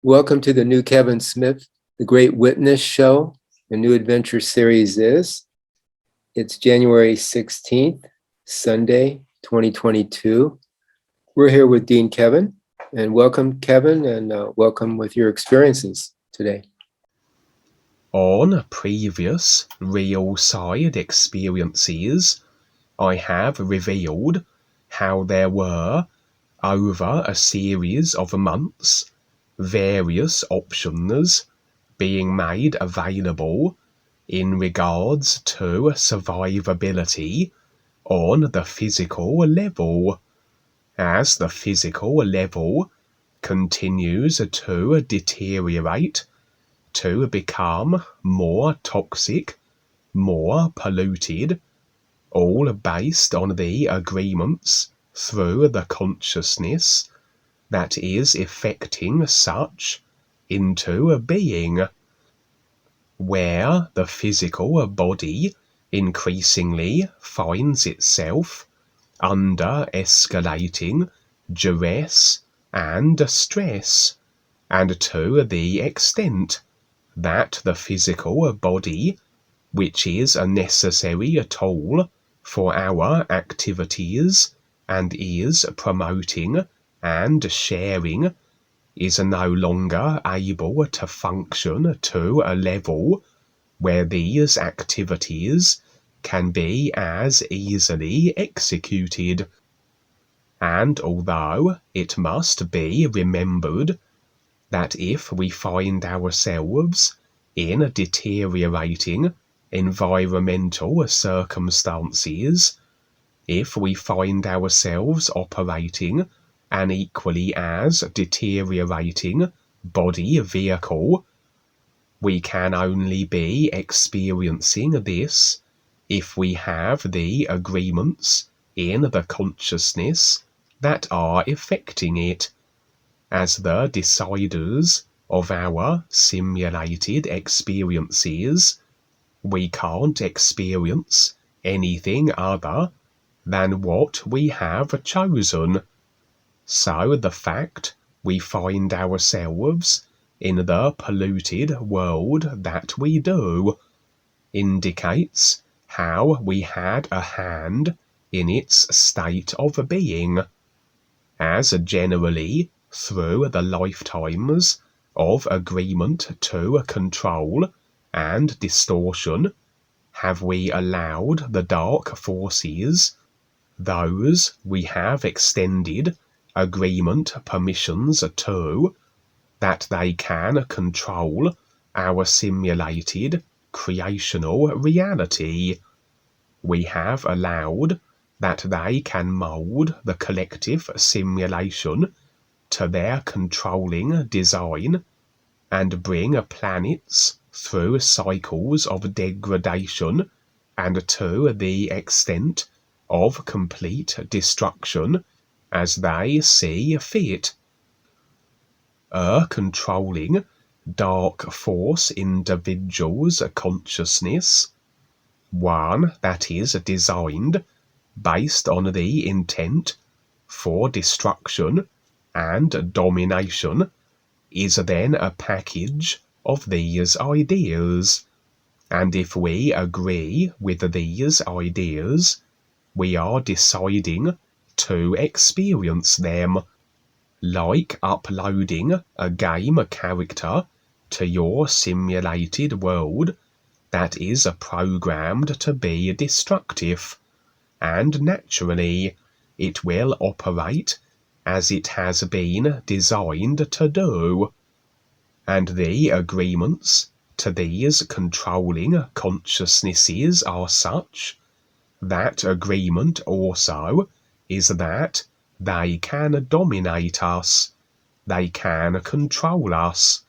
Welcome to the new Kevin Smith, The Great Witness Show. The New Adventure series is. It's January 16th, Sunday, 2022. We're here with Dean Kevin. And welcome, Kevin, and welcome with your experiences today. On previous real side experiences, I have revealed how there were, over a series of months, various options being made available in regards to survivability on the physical level. As the physical level continues to deteriorate, to become more toxic, more polluted, all based on the agreements through the consciousness that is effecting such into being, where the physical body increasingly finds itself under escalating duress and stress, and to the extent that the physical body, which is a necessary tool for our activities and is promoting and sharing, is no longer able to function to a level where these activities can be as easily executed. And although it must be remembered that if we find ourselves in deteriorating environmental circumstances, if we find ourselves operating an equally as deteriorating body vehicle, we can only be experiencing this if we have the agreements in the consciousness that are effecting it. As the deciders of our simulated experiences, we can't experience anything other than what we have chosen. So the fact we find ourselves in the polluted world that we do indicates how we had a hand in its state of being, as generally through the lifetimes of agreement to control and distortion have we allowed the dark forces, those we have extended agreement permissions to, that they can control our simulated creational reality. We have allowed that they can mold the collective simulation to their controlling design and bring planets through cycles of degradation and to the extent of complete destruction as they see fit. A controlling dark force individual's consciousness, one that is designed based on the intent for destruction and domination, is then a package of these ideas. And if we agree with these ideas, we are deciding to experience them, like uploading a game character to your simulated world that is programmed to be destructive, and naturally it will operate as it has been designed to do. And the agreements to these controlling consciousnesses are such. That agreement also is that they can dominate us, they can control us,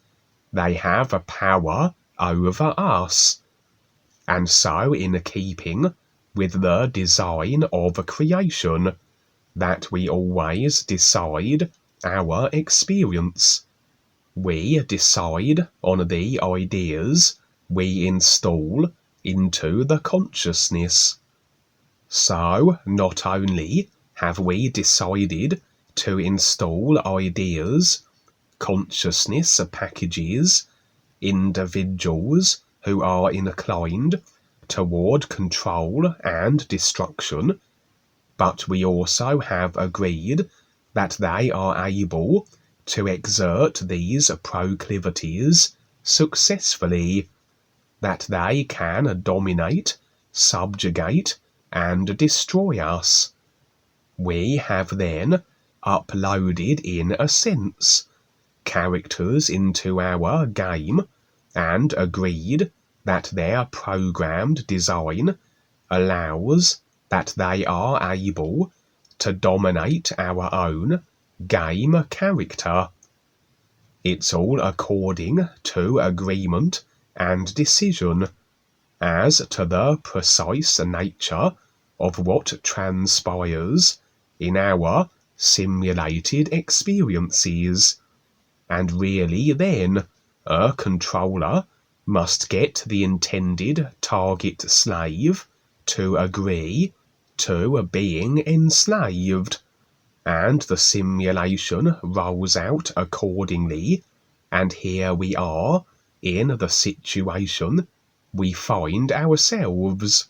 they have a power over us. And so, in keeping with the design of creation, that we always decide our experience, we decide on the ideas we install into the consciousness. So, not only have we decided to install ideas consciousness packages individuals who are inclined toward control and destruction, but we also have agreed that they are able to exert these proclivities successfully, that they can dominate, subjugate, and destroy us. We have then uploaded, in a sense, characters into our game and agreed that their programmed design allows that they are able to dominate our own game character. It's all according to agreement and decision as to the precise nature of what transpires in our simulated experiences. And really then, a controller must get the intended target slave to agree to being enslaved, and the simulation rolls out accordingly, and here we are in the situation we find ourselves.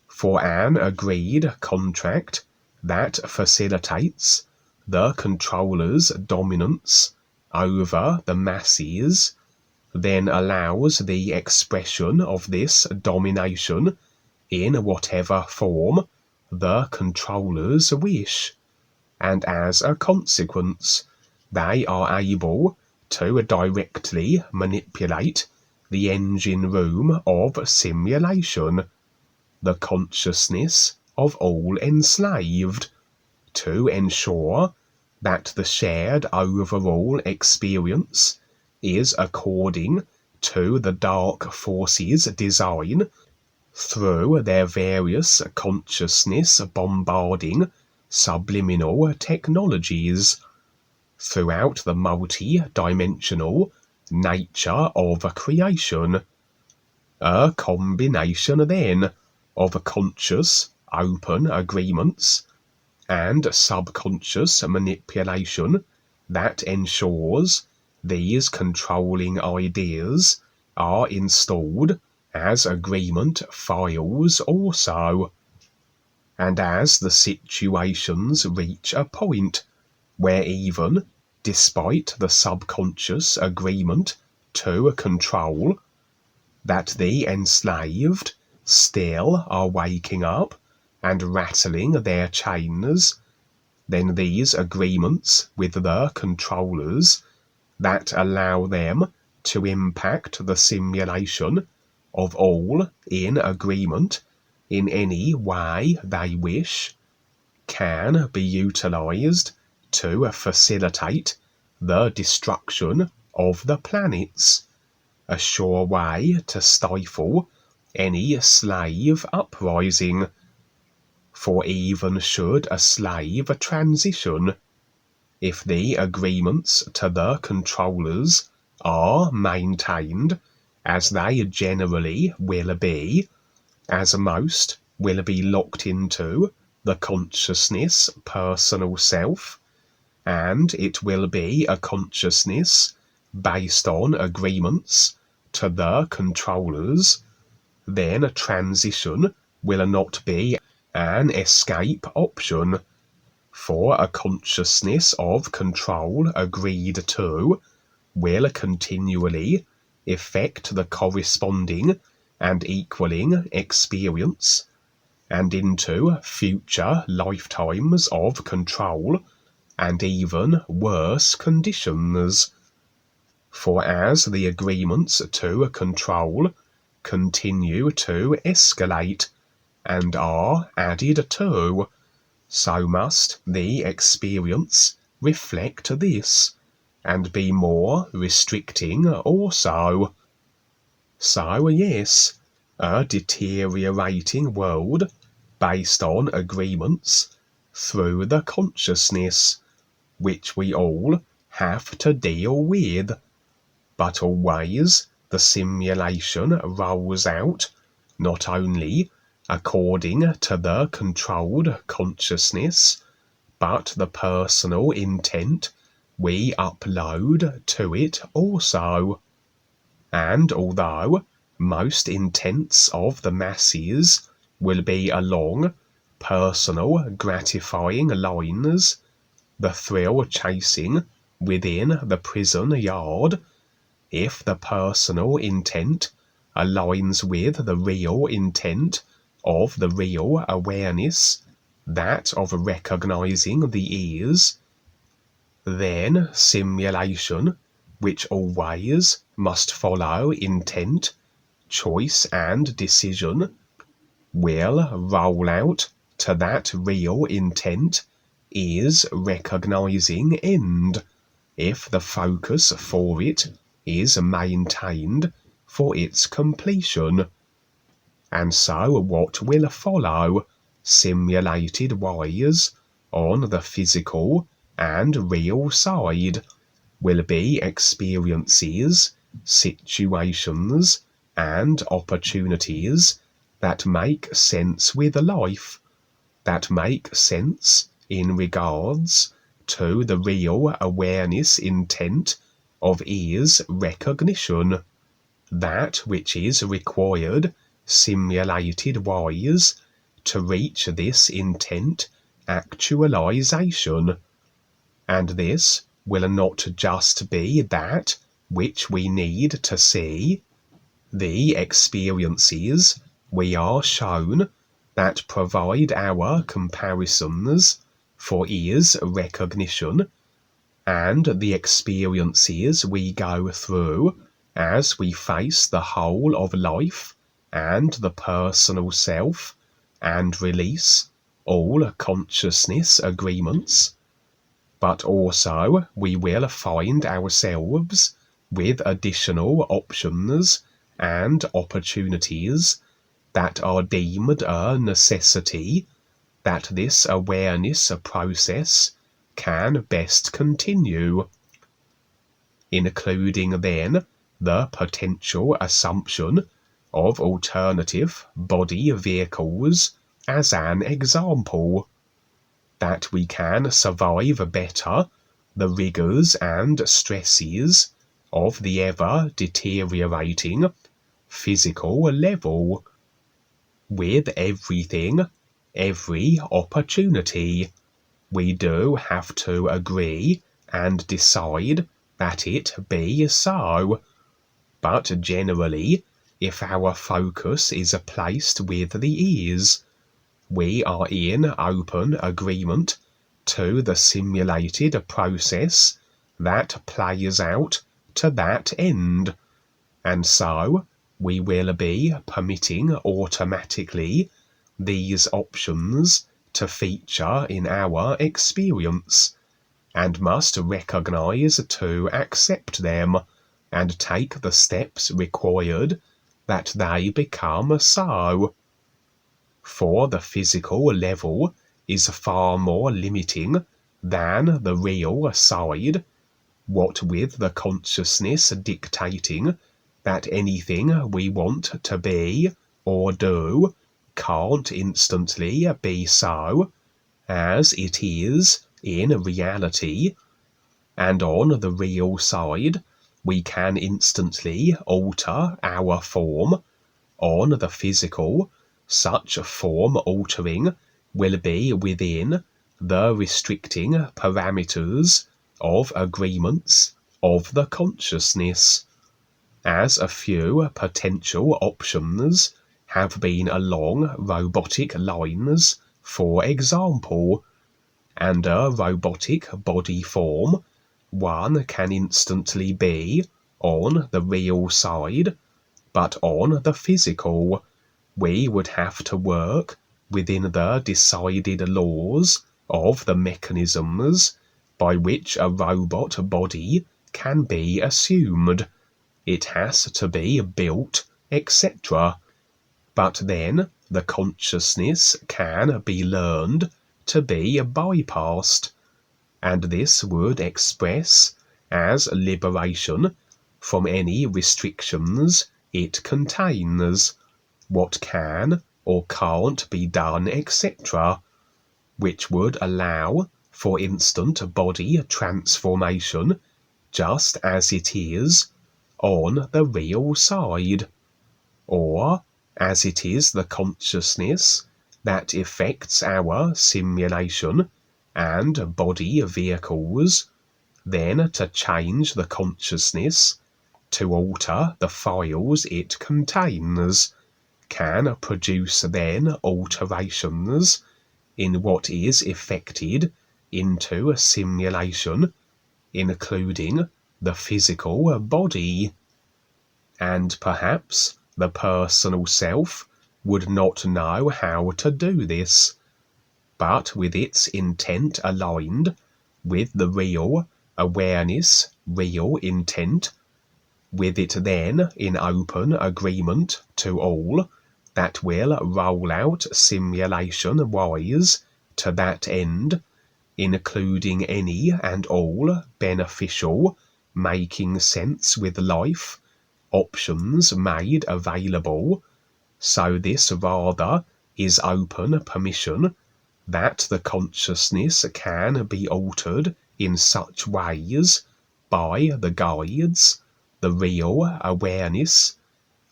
For an agreed contract that facilitates the controller's dominance over the masses, then allows the expression of this domination in whatever form the controllers wish, and as a consequence, they are able to directly manipulate the engine room of simulation, the consciousness of all enslaved, to ensure that the shared overall experience is according to the dark forces' design through their various consciousness bombarding subliminal technologies throughout the multi-dimensional nature of creation. A combination then of conscious open agreements and subconscious manipulation that ensures these controlling ideas are installed as agreement files also. And as the situations reach a point where even despite the subconscious agreement to control, that the enslaved still are waking up and rattling their chains, then these agreements with the controllers that allow them to impact the simulation of all in agreement in any way they wish can be utilized to facilitate the destruction of the planets, a sure way to stifle any slave uprising. For even should a slave transition, if the agreements to the controllers are maintained, as they generally will be, as most will be locked into the consciousness personal self, and it will be a consciousness based on agreements to the controllers, then a transition will not be an escape option, for a consciousness of control agreed to will continually effect the corresponding and equaling experience, and into future lifetimes of control and even worse conditions. For as the agreements to control continue to escalate and are added to, so must the experience reflect this and be more restricting also. So yes, a deteriorating world based on agreements through the consciousness, which we all have to deal with, but always the simulation rolls out not only according to the controlled consciousness, but the personal intent we upload to it also. And although most intents of the masses will be along personal gratifying lines, the thrill chasing within the prison yard, if the personal intent aligns with the real intent of the real awareness, that of recognizing the ears, then simulation, which always must follow intent, choice and decision, will roll out to that real intent is recognizing end, if the focus for it is maintained for its completion. And so what will follow, simulated wise, on the physical and real side, will be experiences, situations, and opportunities that make sense with life, that make sense in regards to the real awareness intent of ears recognition, that which is required simulated wise to reach this intent actualization. And this will not just be that which we need to see, the experiences we are shown that provide our comparisons for ears recognition, and the experiences we go through as we face the whole of life and the personal self and release all consciousness agreements. But also we will find ourselves with additional options and opportunities that are deemed a necessity that this awareness process can best continue, including then the potential assumption of alternative body vehicles as an example, that we can survive better the rigors and stresses of the ever deteriorating physical level, with everything, every opportunity. We do have to agree and decide that it be so, but generally, if our focus is placed with the ears, we are in open agreement to the simulated process that plays out to that end, and so we will be permitting automatically these options to feature in our experience, and must recognize to accept them and take the steps required that they become so. For the physical level is far more limiting than the real side, what with the consciousness dictating that anything we want to be or do can't instantly be so as it is in reality, and on the real side we can instantly alter our form. On the physical, such form altering will be within the restricting parameters of agreements of the consciousness, as a few potential options have been along robotic lines, for example, and a robotic body form, one can instantly be on the real side, but on the physical, we would have to work within the decided laws of the mechanisms by which a robot body can be assumed. It has to be built, etc. But then the consciousness can be learned to be bypassed, and this would express as liberation from any restrictions it contains, what can or can't be done, etc., which would allow for instant body transformation, just as it is on the real side, or as it is the consciousness that affects our simulation and body vehicles, then to change the consciousness, to alter the files it contains, can produce then alterations in what is effected into a simulation, including the physical body. And perhaps the personal self would not know how to do this, but with its intent aligned with the real awareness, real intent, with it then in open agreement to all that will roll out simulation-wise to that end, including any and all beneficial, making sense with life, options made available. So this rather is open permission that the consciousness can be altered in such ways by the guides, the real awareness,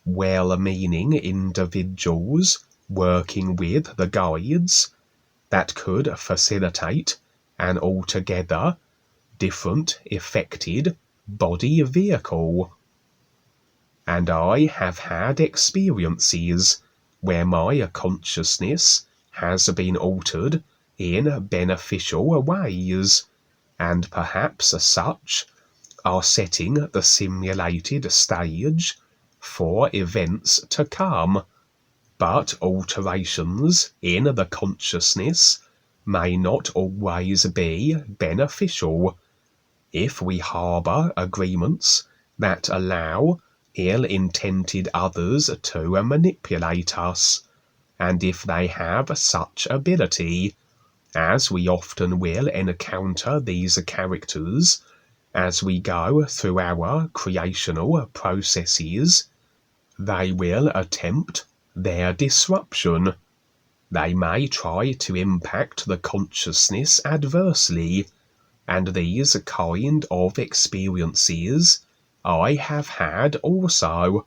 well-meaning individuals working with the guides, that could facilitate an altogether different affected body vehicle. And I have had experiences where my consciousness has been altered in beneficial ways, and perhaps such are setting the simulated stage for events to come. But alterations in the consciousness may not always be beneficial. If we harbour agreements that allow ill-intended others to manipulate us, and if they have such ability, as we often will encounter these characters as we go through our creational processes, they will attempt their disruption. They may try to impact the consciousness adversely, and these kind of experiences I have had also.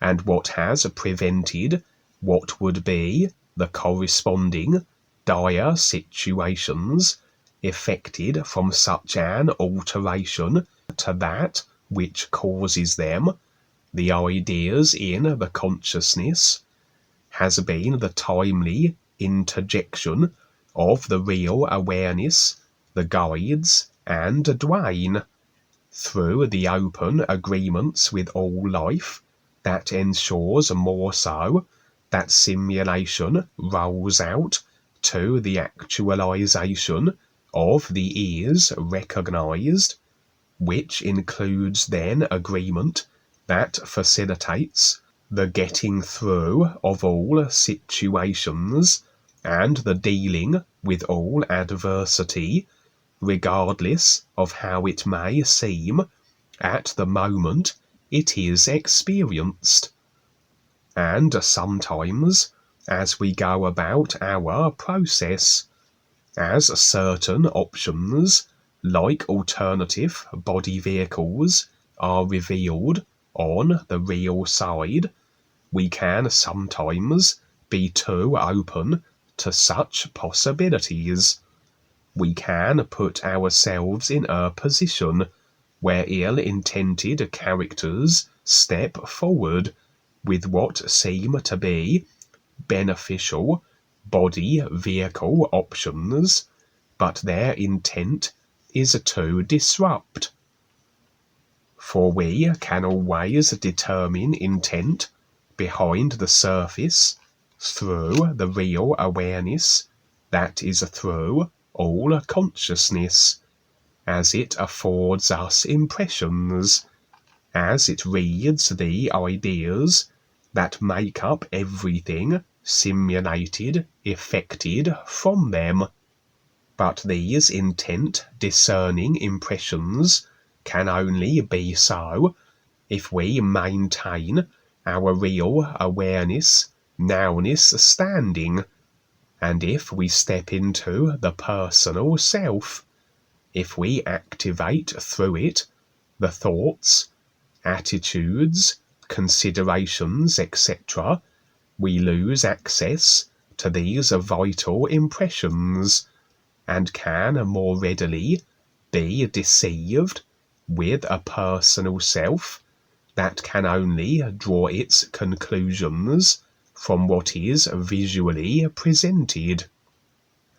And what has prevented what would be the corresponding dire situations effected from such an alteration to that which causes them, the ideas in the consciousness, has been the timely interjection of the real awareness, the guides, and Dwayne, through the open agreements with all life that ensures more so that simulation rolls out to the actualization of the ears recognized, which includes then agreement that facilitates the getting through of all situations and the dealing with all adversity, regardless of how it may seem at the moment it is experienced. And sometimes, as we go about our process, as certain options, like alternative body vehicles, are revealed on the real side, we can sometimes be too open to such possibilities. We can put ourselves in a position where ill-intended characters step forward with what seem to be beneficial body vehicle options, but their intent is to disrupt. For we can always determine intent behind the surface through the real awareness that is through all consciousness, as it affords us impressions, as it reads the ideas that make up everything simulated, effected from them. But these intent discerning impressions can only be so if we maintain our real awareness, nowness standing, And if we step into the personal self, if we activate through it the thoughts, attitudes, considerations, etc., we lose access to these vital impressions and can more readily be deceived with a personal self that can only draw its conclusions from what is visually presented.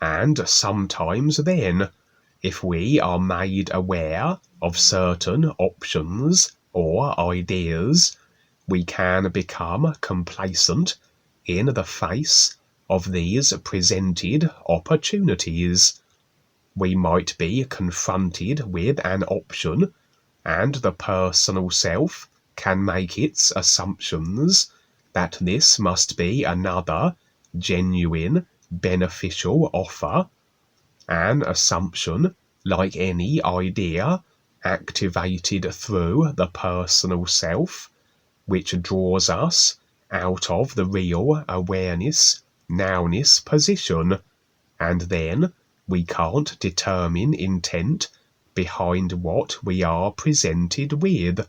And sometimes then, if we are made aware of certain options or ideas, we can become complacent in the face of these presented opportunities. We might be confronted with an option, and the personal self can make its assumptions that this must be another genuine, beneficial offer. An assumption, like any idea, activated through the personal self, which draws us out of the real awareness, nowness position, and then we can't determine intent behind what we are presented with,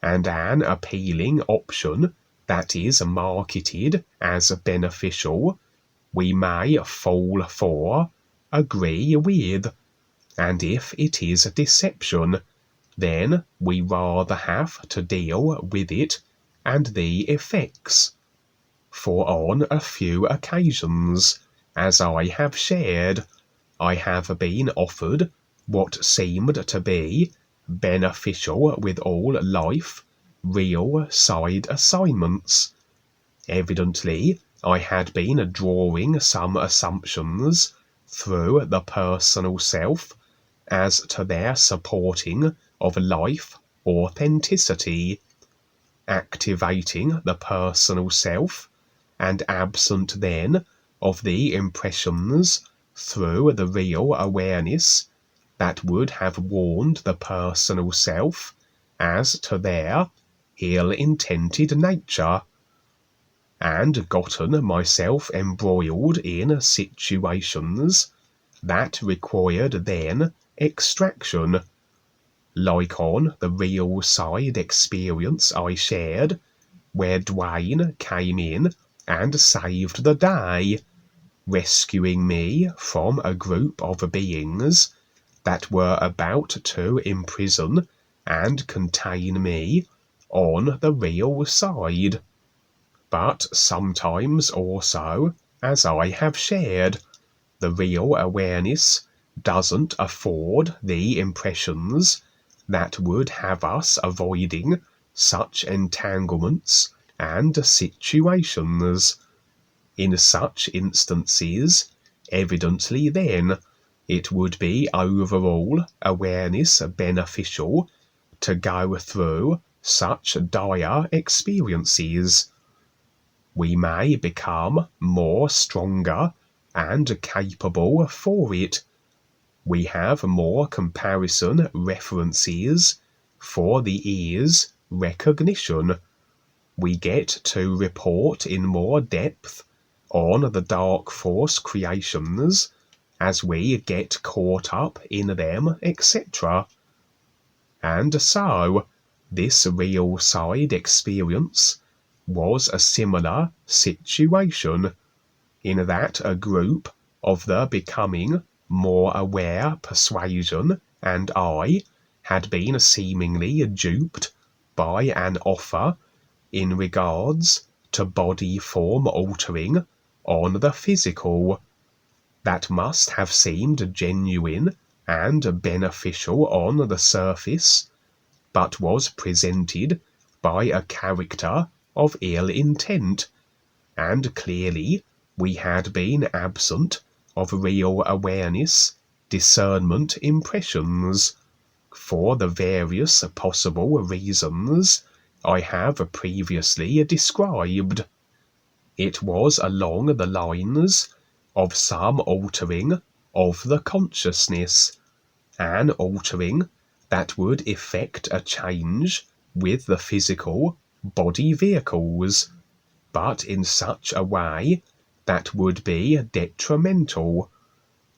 and an appealing option that is marketed as beneficial, we may fall for, agree with, and if it is a deception, then we rather have to deal with it and the effects. For on a few occasions, as I have shared, I have been offered what seemed to be beneficial with all life, real side assignments. Evidently, I had been drawing some assumptions through the personal self as to their supporting of life authenticity, activating the personal self, and absent then of the impressions through the real awareness that would have warned the personal self as to their ill-intended nature, and gotten myself embroiled in situations that required then extraction, like on the real side experience I shared, where Dwayne came in and saved the day, rescuing me from a group of beings that were about to imprison and contain me on the real side. But sometimes also, as I have shared, the real awareness doesn't afford the impressions that would have us avoiding such entanglements and situations. In such instances, evidently then, it would be overall awareness beneficial to go through such dire experiences. We may become more stronger and capable for it. We have more comparison references for the ear's recognition. We get to report in more depth on the dark force creations as we get caught up in them, etc. And so, this real side experience was a similar situation, in that a group of the becoming more aware persuasion and I had been seemingly duped by an offer in regards to body form altering on the physical, that must have seemed genuine and beneficial on the surface, but was presented by a character of ill intent, and clearly we had been absent of real awareness, discernment impressions, for the various possible reasons I have previously described. It was along the lines of some altering of the consciousness, an altering that would effect a change with the physical body vehicles, but in such a way that would be detrimental,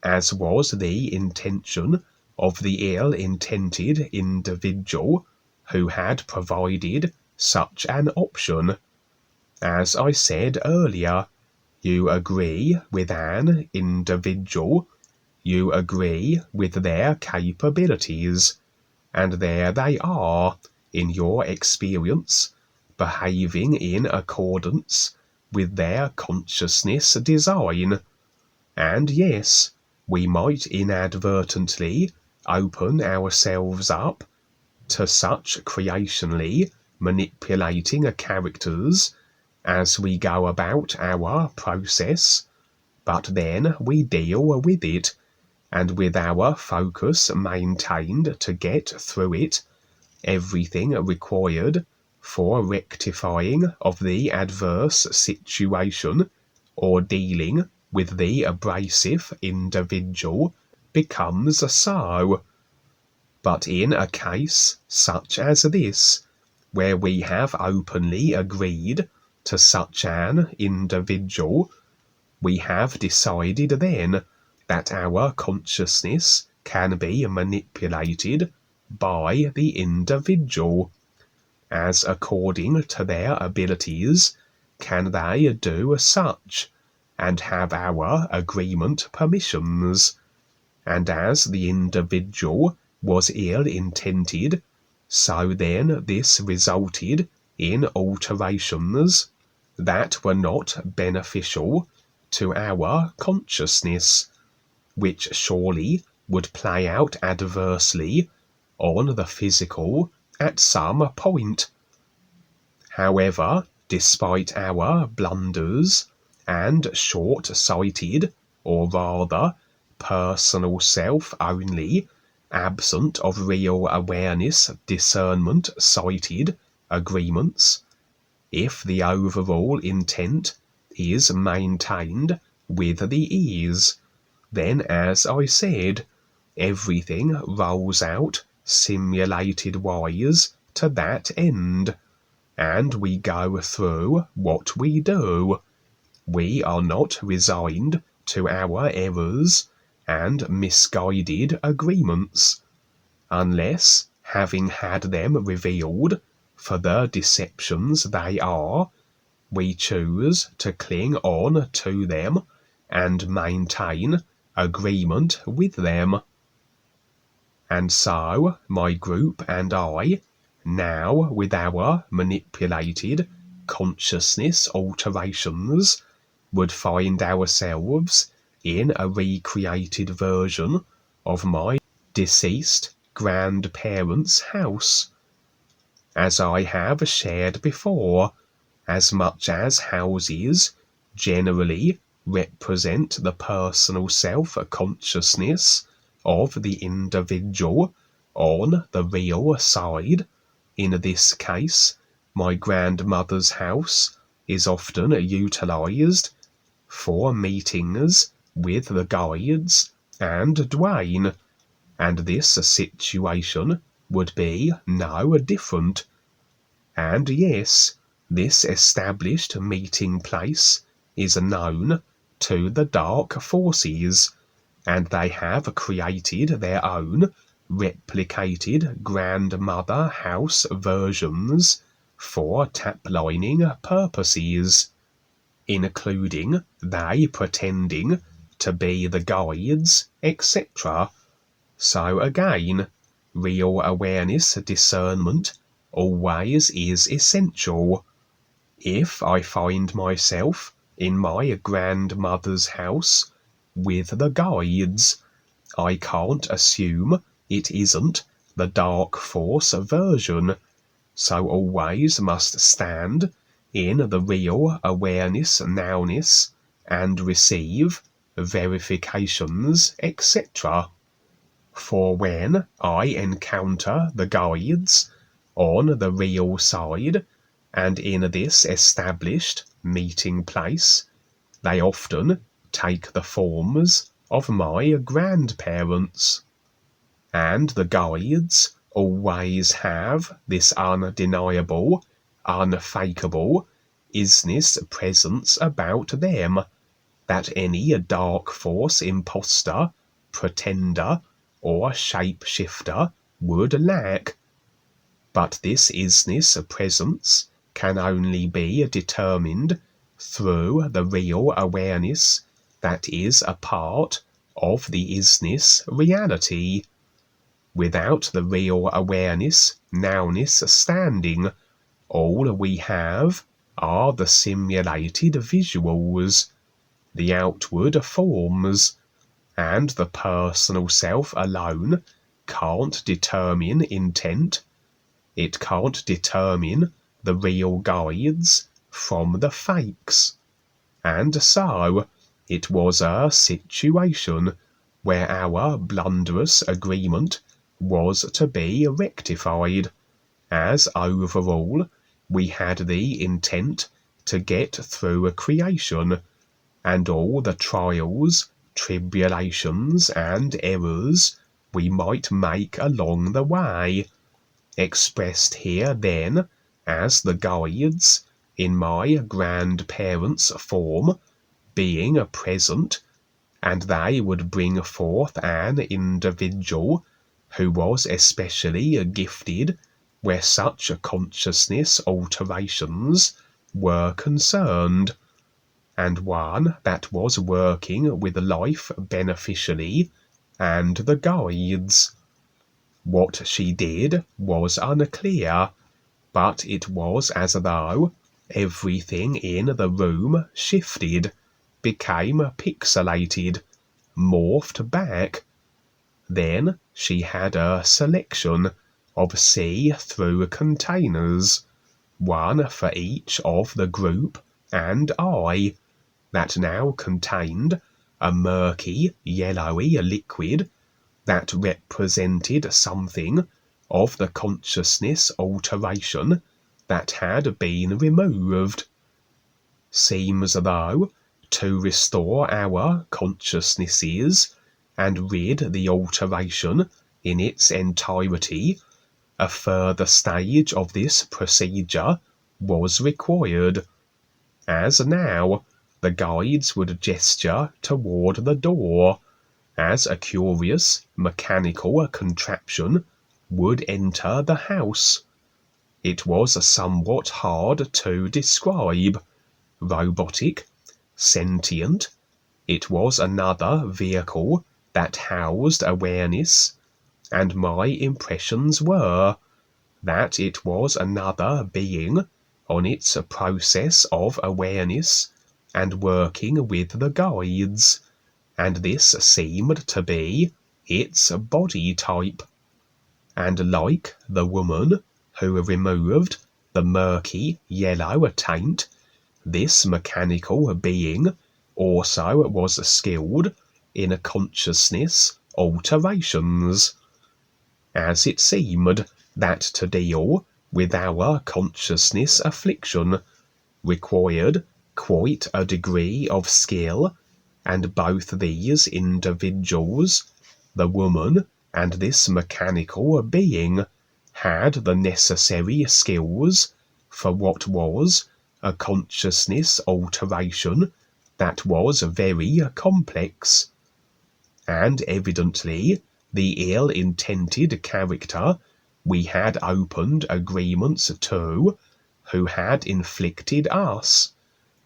as was the intention of the ill-intended individual who had provided such an option. As I said earlier, you agree with an individual, you agree with their capabilities, and there they are, in your experience, behaving in accordance with their consciousness design. And yes, we might inadvertently open ourselves up to such creationally manipulating characters as we go about our process, but then we deal with it, and with our focus maintained to get through it, everything required for rectifying of the adverse situation or dealing with the abrasive individual becomes so. But in a case such as this, where we have openly agreed to such an individual, we have decided then that our consciousness can be manipulated by the individual, as according to their abilities can they do such, and have our agreement permissions. And as the individual was ill-intended, so then this resulted in alterations that were not beneficial to our consciousness, which surely would play out adversely on the physical at some point. However, despite our blunders and short-sighted, or rather personal self only, absent of real awareness, discernment, sighted agreements, if the overall intent is maintained with the ease, then, as I said, everything rolls out simulated wise to that end, and we go through what we do. We are not resigned to our errors and misguided agreements, unless, having had them revealed for the deceptions they are, we choose to cling on to them and maintain agreement with them. And so my group and I, now with our manipulated consciousness alterations, would find ourselves in a recreated version of my deceased grandparents' house, as I have shared before, as much as houses generally represent the personal self-consciousness of the individual on the real side. In this case, my grandmother's house is often utilized for meetings with the guides and Dwayne, and this situation would be no different. And yes, this established meeting place is known to the dark forces, and they have created their own replicated grandmother house versions for taplining purposes, including they pretending to be the guides, etc. So again, real awareness discernment always is essential. If I find myself in my grandmother's house with the guides, I can't assume it isn't the dark force version, so always must stand in the real awareness nowness and receive verifications, etc. For when I encounter the guides on the real side and in this established meeting place, they often take the forms of my grandparents, and the guides always have this undeniable, unfakeable isness presence about them, that any dark force imposter, pretender, or shapeshifter would lack. But this isness presence can only be determined through the real awareness that is a part of the isness reality. Without the real awareness, nowness standing, all we have are the simulated visuals, the outward forms, and the personal self alone can't determine intent. It can't determine the real guides from the fakes. And so, it was a situation where our blunderous agreement was to be rectified, as overall we had the intent to get through creation, and all the trials, tribulations, and errors we might make along the way, expressed here then as the guides in my grandparents' form being present, and they would bring forth an individual who was especially gifted where such consciousness alterations were concerned, and one that was working with life beneficially and the guides. What she did was unclear, but it was as though everything in the room shifted, became pixelated, morphed back. Then she had a selection of see-through containers, one for each of the group and I, that now contained a murky, yellowy liquid that represented something of the consciousness alteration that had been removed. Seems though to restore our consciousnesses and rid the alteration in its entirety, a further stage of this procedure was required, as now the guides would gesture toward the door, as a curious mechanical contraption would enter the house. It was somewhat hard to describe. Robotic, sentient, it was another vehicle that housed awareness, and my impressions were that it was another being on its process of awareness and working with the guides, and this seemed to be its body type. And like the woman who removed the murky yellow taint, this mechanical being also was skilled in consciousness alterations, as it seemed that to deal with our consciousness affliction required quite a degree of skill, and both these individuals, the woman and this mechanical being, had the necessary skills for what was a consciousness alteration that was very complex. And evidently the ill-intended character we had opened agreements to, who had inflicted us,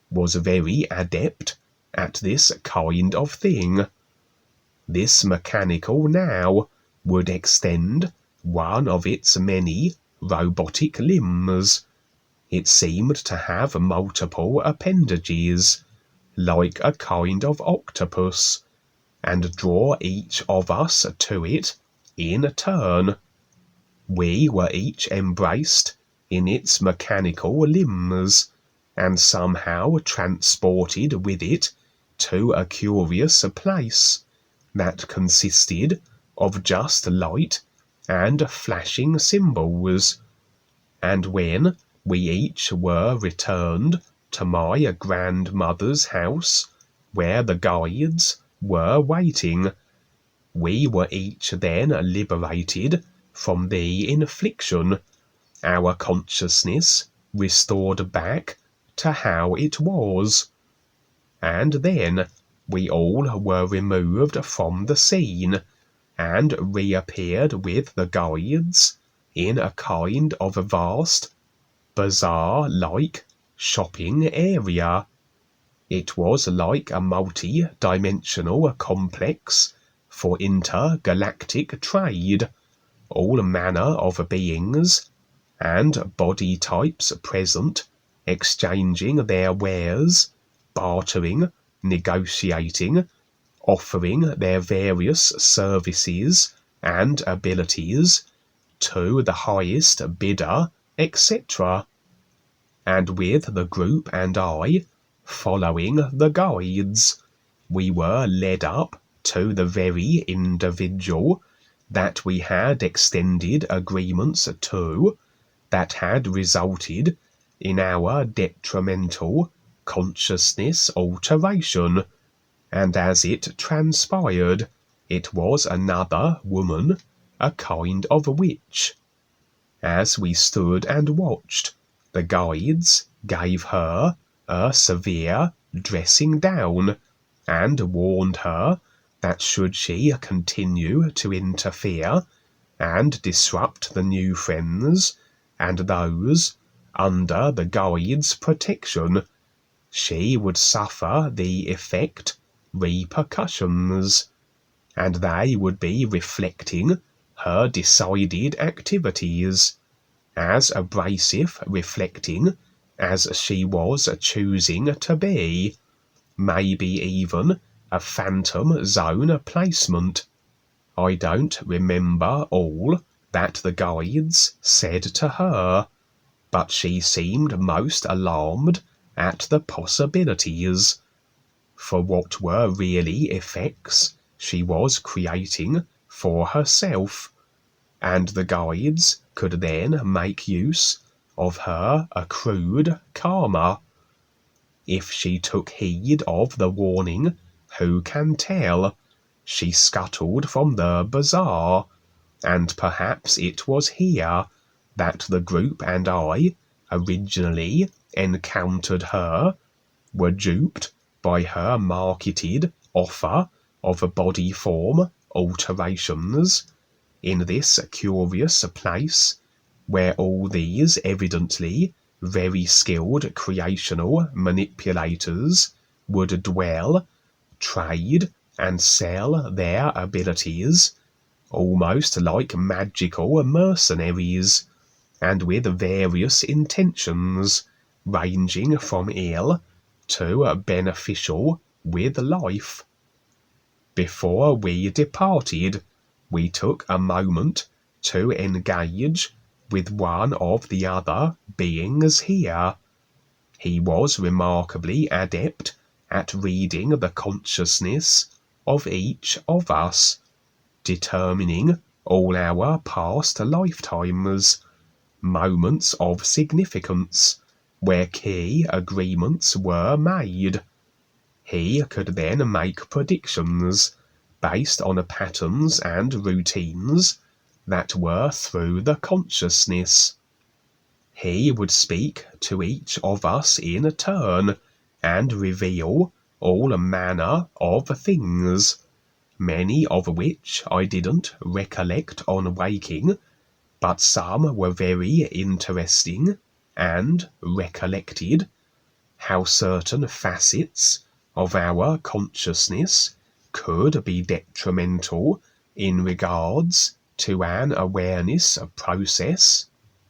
was very adept at this kind of thing. This mechanical now would extend one of its many robotic limbs. It seemed to have multiple appendages, like a kind of octopus, and draw each of us to it in turn. We were each embraced in its mechanical limbs, and somehow transported with it to a curious place that consisted of just light and flashing symbols. And when we each were returned to my grandmother's house, where the guides were waiting, we were each then liberated from the infliction, our consciousness restored back to how it was. and then we all were removed from the scene and reappeared with the guides in a kind of a vast, bazaar-like shopping area. It was like a multi-dimensional complex for intergalactic trade, all manner of beings and body types present, exchanging their wares, bartering, negotiating, offering their various services and abilities to the highest bidder, etc. And with the group and I, following the guides, we were led up to the very individual that we had extended agreements to, that had resulted in our detrimental consciousness alteration, and as it transpired, it was another woman, a kind of witch. As we stood and watched, the guides gave her a severe dressing down, and warned her that should she continue to interfere and disrupt the Nufriends and those under the guides' protection, she would suffer the repercussions, and they would be reflecting her decided activities, as abrasive reflecting as she was choosing to be, maybe even a phantom zone placement. I don't remember all that the guides said to her, but she seemed most alarmed at the possibilities. For what were really effects she was creating for herself, and the guides could then make use of her accrued karma. If she took heed of the warning, who can tell? She scuttled from the bazaar, and perhaps it was here that the group and I originally encountered her, were duped by her marketed offer of body form alterations, in this curious place where all these evidently very skilled creational manipulators would dwell, trade, and sell their abilities, almost like magical mercenaries, and with various intentions ranging from ill to beneficial with life. Before we departed, we took a moment to engage with one of the other beings here. He was remarkably adept at reading the consciousness of each of us, determining all our past lifetimes, moments of significance where key agreements were made. He could then make predictions based on patterns and routines that were through the consciousness. He would speak to each of us in turn and reveal all manner of things, many of which I didn't recollect on waking, but some were very interesting and recollected. How certain facets of our consciousness could be detrimental in regards to an awareness process,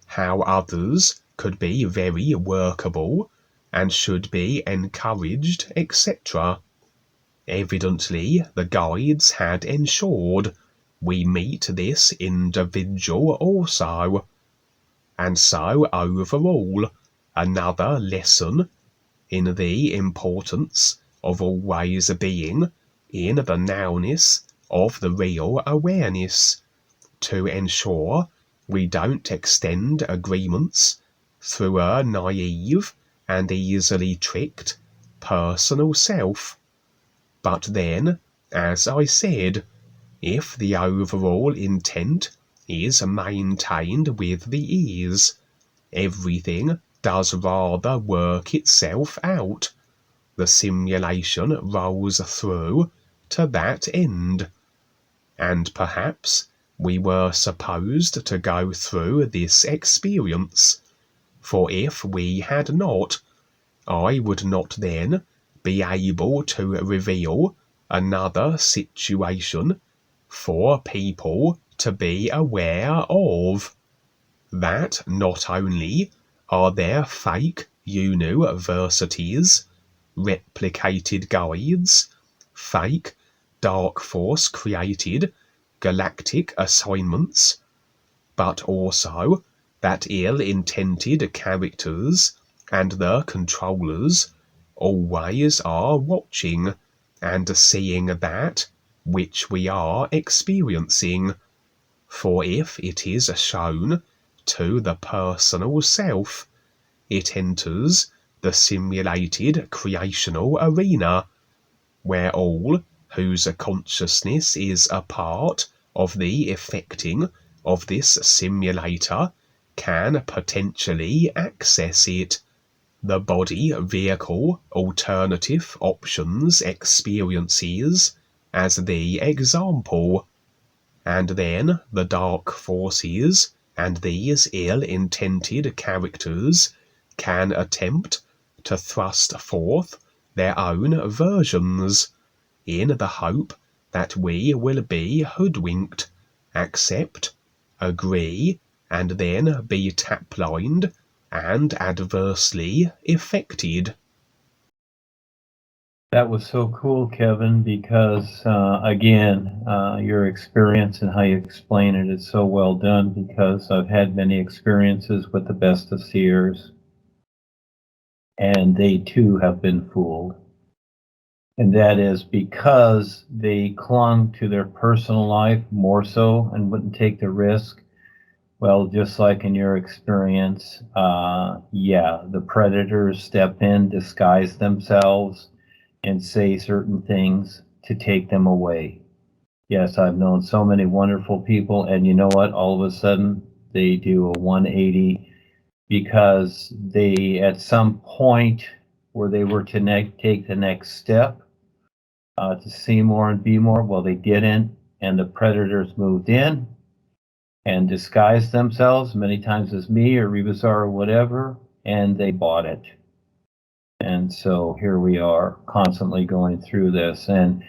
how others could be very workable and should be encouraged, etc. Evidently the guides had ensured we meet this individual also. And so overall, another lesson in the importance of always being in the nowness of the real awareness, to ensure we don't extend agreements through a naive and easily tricked personal self. But then, as I said, if the overall intent is maintained with the ease, everything does rather work itself out. the simulation rolls through to that end. And perhaps we were supposed to go through this experience, for if we had not, I would not then be able to reveal another situation for people to be aware of. That not only are there fake UNUversities, replicated guides, fake Dark Force created galactic assignments, but also that ill-intended characters and the controllers always are watching and seeing that which we are experiencing. For if it is shown to the personal self, it enters the simulated creational arena, where all whose consciousness is a part of the effecting of this simulator can potentially access it. The body vehicle alternative options experiences as the example. And then the dark forces and these ill-intended characters can attempt to thrust forth their own versions, in the hope that we will be hoodwinked, accept, agree, and then be taplined and adversely affected. That was so cool, Kevin, because again, your experience and how you explain it is so well done, because I've had many experiences with the best of seers, and they too have been fooled. And that is because they clung to their personal life more so and wouldn't take the risk. Well, just like in your experience, yeah, the predators step in, disguise themselves, and say certain things to take them away. Yes, I've known so many wonderful people, and you know what? All of a sudden, they do a 180 because they, at some point where they were to take the next step to see more and be more, well, they didn't, and the predators moved in and disguised themselves many times as me or REBISAR or whatever, and they bought it. And so here we are constantly going through this. And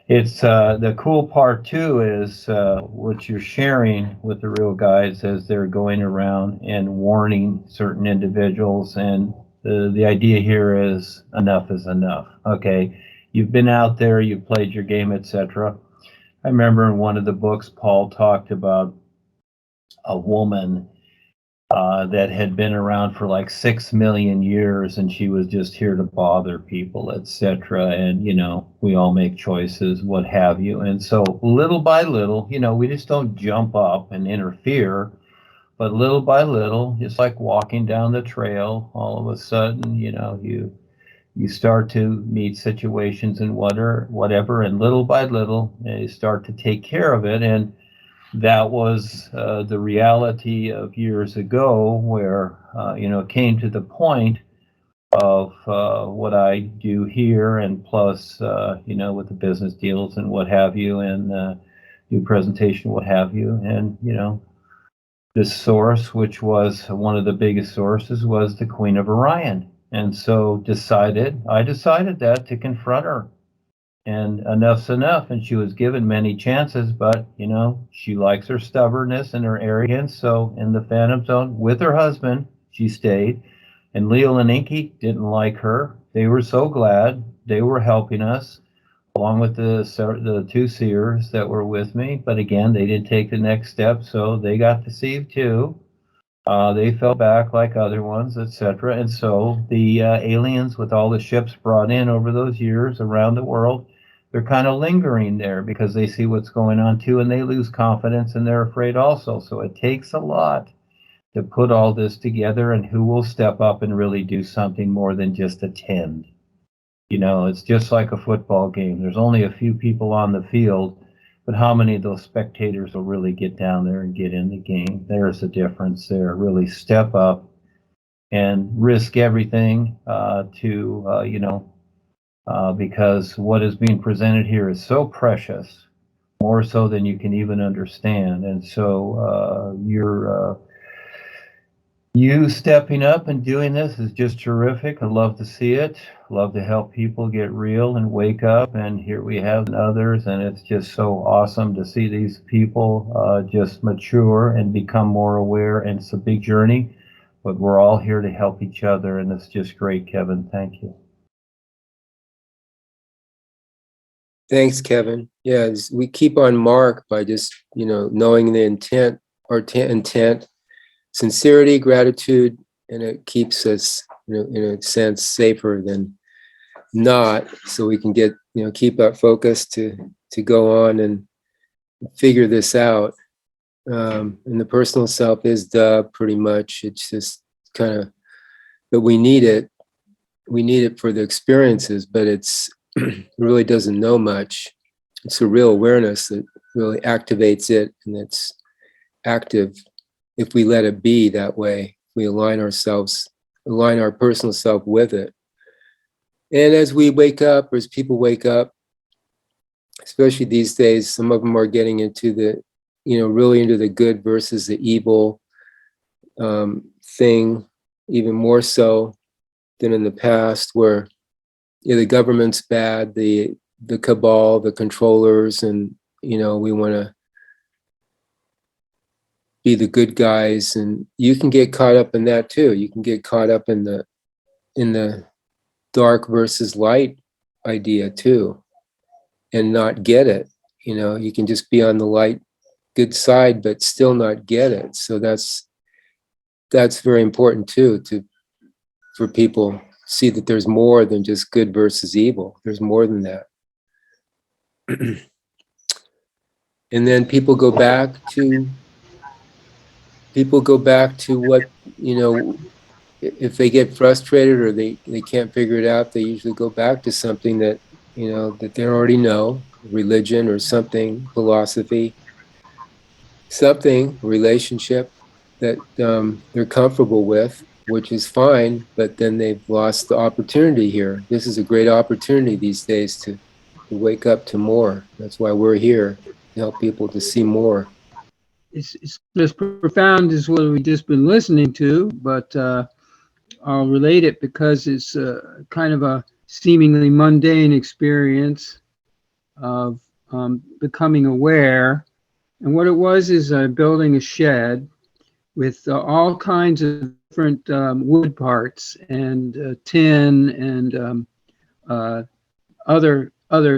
it's the cool part too is what you're sharing with the real guides as they're going around and warning certain individuals. And the idea here is enough is enough. Okay, you've been out there, you've played your game, etc. I remember in one of the books, Paul talked about a woman that had been around for like 6 million years, and she was just here to bother people, etc. And you know, we all make choices, what have you. And so little by little, you know, we just don't jump up and interfere, but little by little, just like walking down the trail, all of a sudden, you know, you start to meet situations and whatever, and little by little, you start to take care of it. And that was the reality of years ago, where you know, it came to the point of what I do here, and plus you know, with the business deals and what have you, and new presentation, what have you. And you know, this source, which was one of the biggest sources, was the Queen of Orion. And so I decided that to confront her. And enough's enough. And she was given many chances, but you know, she likes her stubbornness and her arrogance. So in the Phantom Zone with her husband, she stayed. And Leo and Inky didn't like her. They were so glad they were helping us, along with the two seers that were with me. But again, they didn't take the next step, so they got deceived too. They fell back like other ones, etc. And so the aliens, with all the ships brought in over those years around the world, they're kind of lingering there because they see what's going on too, and they lose confidence and they're afraid also. So it takes a lot to put all this together, and who will step up and really do something more than just attend. You know, it's just like a football game. There's only a few people on the field, but how many of those spectators will really get down there and get in the game? There's a difference there. Really step up and risk everything to, you know, because what is being presented here is so precious, more so than you can even understand. And so you stepping up and doing this is just terrific. I love to see it. Love to help people get real and wake up. And here we have others, and it's just so awesome to see these people just mature and become more aware. And it's a big journey, but we're all here to help each other, and it's just great, Kevin. Thank you. Thanks, Kevin. Yeah, we keep on mark by just, knowing the intent, our intent, sincerity, gratitude, and it keeps us, in a sense, safer than not. So we can get, keep our focus to go on and figure this out. And the personal self is pretty much. It's just kind of, but we need it. We need it for the experiences, but it really doesn't know much. It's a real awareness that really activates it, and it's active if we let it be that way. We align our personal self with it. And as we wake up, or as people wake up, especially these days, some of them are getting into the, really into the good versus the evil thing, even more so than in the past, where the government's bad, the cabal, the controllers, and we want to be the good guys. And you can get caught up in that too. You can get caught up in the dark versus light idea too, and not get it. You can just be on the light, good side, but still not get it. So that's very important too, for people see that there's more than just good versus evil. There's more than that. And then people go back to what, if they get frustrated or they can't figure it out, they usually go back to something that, that they already know, religion or something, philosophy, something, relationship that they're comfortable with, which is fine, but then they've lost the opportunity here. This is a great opportunity these days to wake up to more. That's why we're here, to help people to see more. It's as profound as what we've just been listening to, but I'll relate it because it's kind of a seemingly mundane experience of becoming aware. And what it was is building a shed with all kinds of different wood parts and tin and other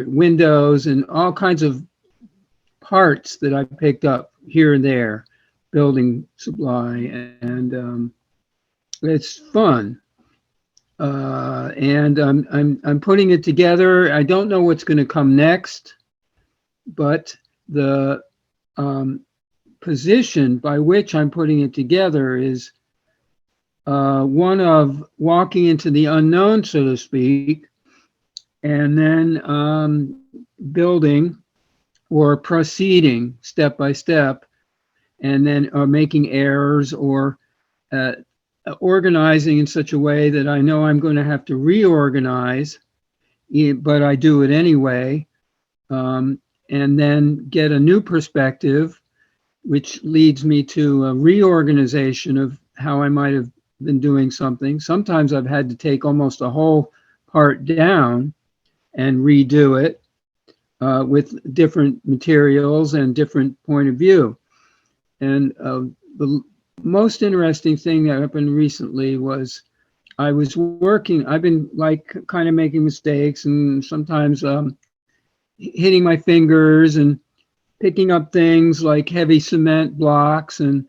windows and all kinds of parts that I picked up here and there, building supply, and it's fun. And I'm putting it together. I don't know what's going to come next, but the position by which I'm putting it together is one of walking into the unknown, so to speak, and then building or proceeding step by step, and then making errors or organizing in such a way that I know I'm going to have to reorganize, but I do it anyway, and then get a new perspective, which leads me to a reorganization of how I might have been doing something. Sometimes I've had to take almost a whole part down and redo it with different materials and different point of view. And the most interesting thing that happened recently was I was working, I've been like kind of making mistakes and sometimes hitting my fingers and picking up things like heavy cement blocks and,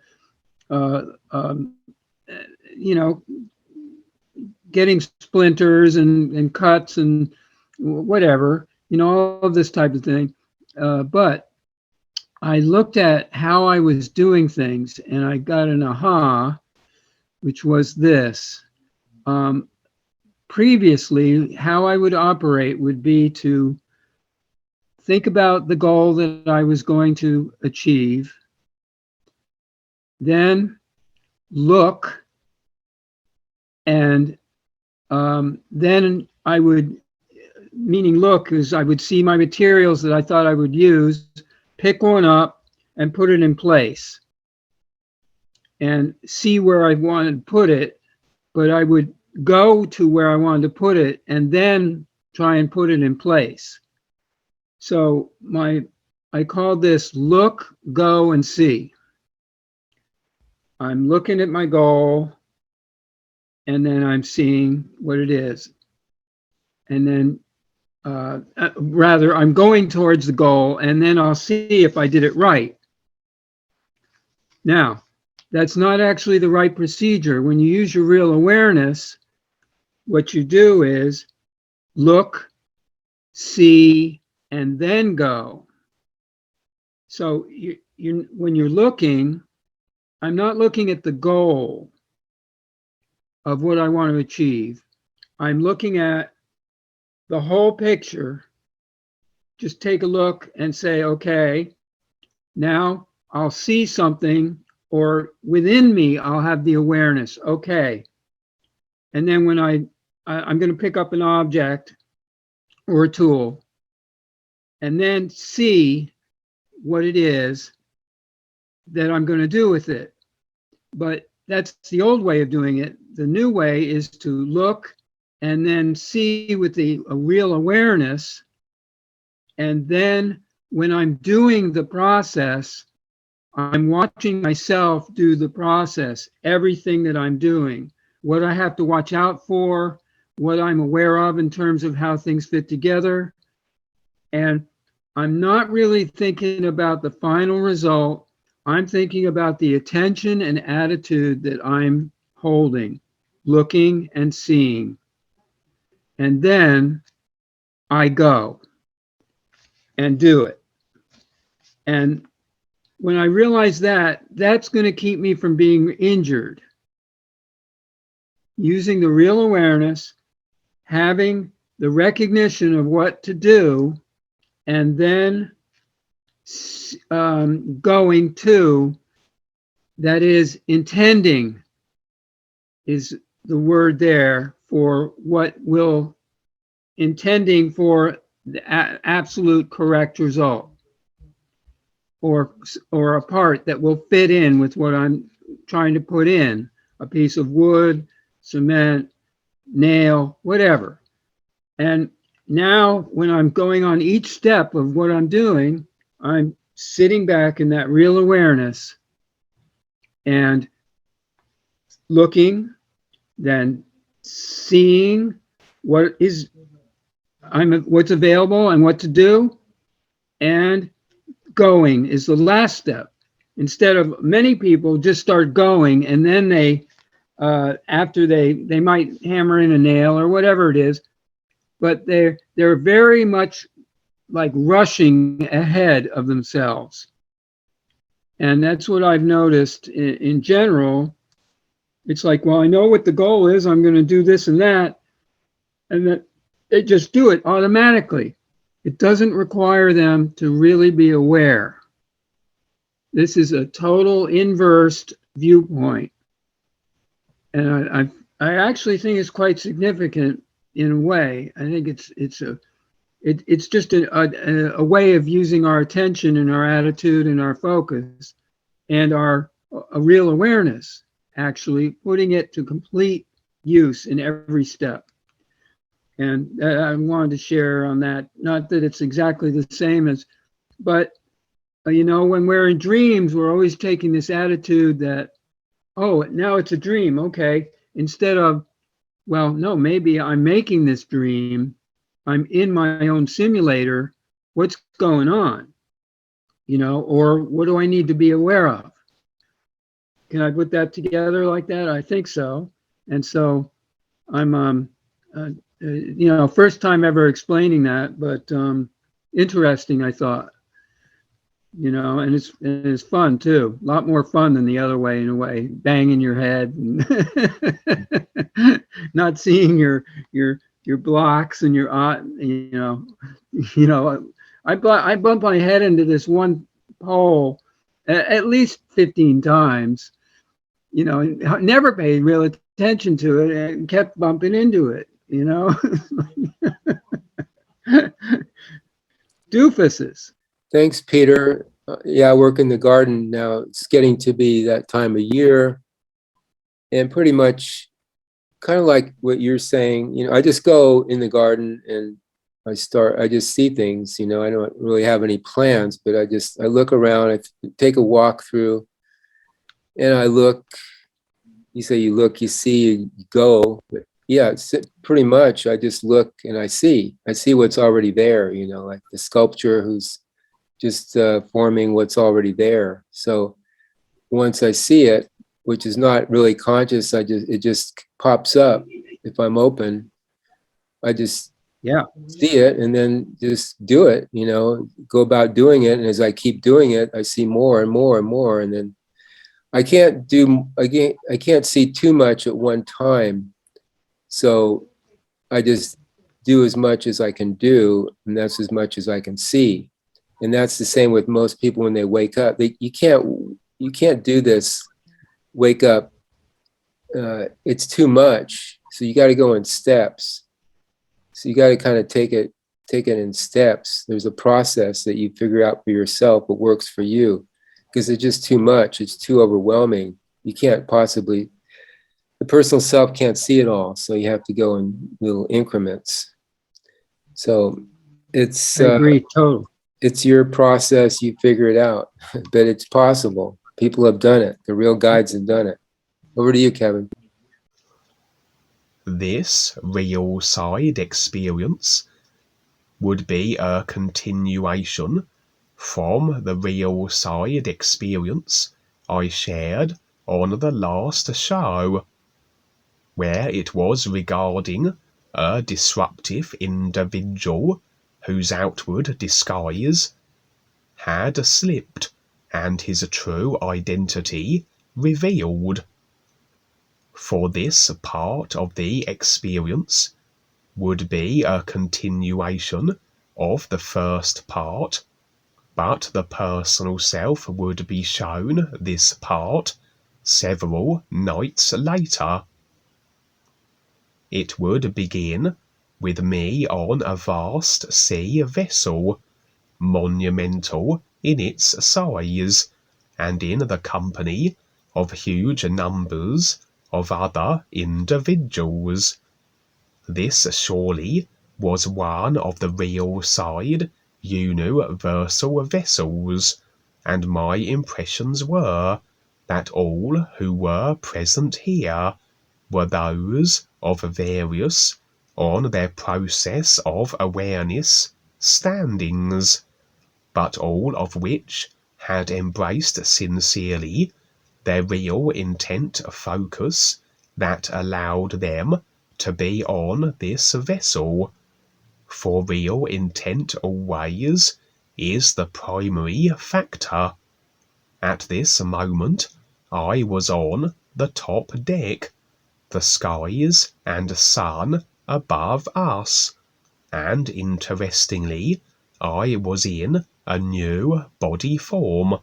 getting splinters and cuts and whatever, all of this type of thing. But I looked at how I was doing things and I got an aha, which was this. Previously, how I would operate would be to think about the goal that I was going to achieve, then look, and then I would meaning look, is I would see my materials that I thought I would use, pick one up and put it in place and see where I wanted to put it, but I would go to where I wanted to put it and then try and put it in place. So I called this look, go, and see. I'm looking at my goal, and then I'm seeing what it is. And then, rather, I'm going towards the goal, and then I'll see if I did it right. Now, that's not actually the right procedure. When you use your real awareness, what you do is look, see, and then go. So when you're looking, I'm not looking at the goal of what I want to achieve. I'm looking at the whole picture. Just take a look and say, okay, now I'll see something, or within me, I'll have the awareness. Okay. And then when I'm going to pick up an object or a tool, and then see what it is that I'm going to do with it. But that's the old way of doing it. The new way is to look and then see with a real awareness. And then when I'm doing the process, I'm watching myself do the process, everything that I'm doing, what I have to watch out for, what I'm aware of in terms of how things fit together. And I'm not really thinking about the final result. I'm thinking about the attention and attitude that I'm holding, looking and seeing. And then I go and do it. And when I realize that, that's going to keep me from being injured. Using the real awareness, having the recognition of what to do, and then going to, that is, intending is the word there for what will, intending for the absolute correct result, or a part that will fit in with what I'm trying to put in, a piece of wood, cement, nail, whatever. And now when I'm going on each step of what I'm doing, I'm sitting back in that real awareness and looking, then seeing what's available and what to do, and going is the last step. Instead of, many people just start going, and then they after they might hammer in a nail or whatever it is, but they're very much like rushing ahead of themselves. And that's what I've noticed in general. It's like, well, I know what the goal is. I'm going to do this and that. And that they just do it automatically. It doesn't require them to really be aware. This is a total inversed viewpoint. And I actually think it's quite significant in a way. I think it's just a way of using our attention and our attitude and our focus and a real awareness, actually putting it to complete use in every step. And I wanted to share on that. Not that it's exactly the same as, but you know, when we're in dreams, we're always taking this attitude that, oh, now it's a dream, okay, instead of, well, no, maybe I'm making this dream. I'm in my own simulator. What's going on? You know, or what do I need to be aware of? Can I put that together like that? I think so. And so I'm, you know, first time ever explaining that, but interesting, I thought. You know, and it's fun too. A lot more fun than the other way, in a way, banging your head and not seeing your blocks and your I bumped my head into this one pole at least 15 times. You know, never paid real attention to it and kept bumping into it. You know. Doofuses. Thanks, Peter. Yeah, I work in the garden now. It's getting to be that time of year. And pretty much kind of like what you're saying, I just go in the garden and I just see things, I don't really have any plans, but I look around, I take a walk through and I look, you say you look, you see, you go. But yeah, it's pretty much, I just look and I see what's already there, like the sculpture who's just forming what's already there. So once I see it, which is not really conscious, it just pops up. If I'm open, I just see it and then just do it, go about doing it. And as I keep doing it, I see more and more and more. And then I can't see too much at one time. So I just do as much as I can do, and that's as much as I can see. And that's the same with most people when they wake up. You can't do this, wake up. It's too much. So you got to go in steps. So you got to kind of take it in steps. There's a process that you figure out for yourself what works for you, because it's just too much. It's too overwhelming. You can't possibly, the personal self can't see it all. So you have to go in little increments. So it's, I agree, totally. It's your process. You figure it out, but it's possible. People have done it. The real guides have done it. Over to you, Kevin. This real side experience would be a continuation from the real side experience I shared on the last show, where it was regarding a disruptive individual whose outward disguise had slipped and his true identity revealed. For this part of the experience would be a continuation of the first part, but the personal self would be shown this part several nights later. It would begin with me on a vast sea vessel, monumental in its size, and in the company of huge numbers of other individuals. This surely was one of the real side universal vessels, and my impressions were that all who were present here were those of various, on their process of awareness, standings, but all of which had embraced sincerely their real intent focus that allowed them to be on this vessel. For real intent always is the primary factor. At this moment I was on the top deck, the skies and sun above us, and interestingly I was in a new body form,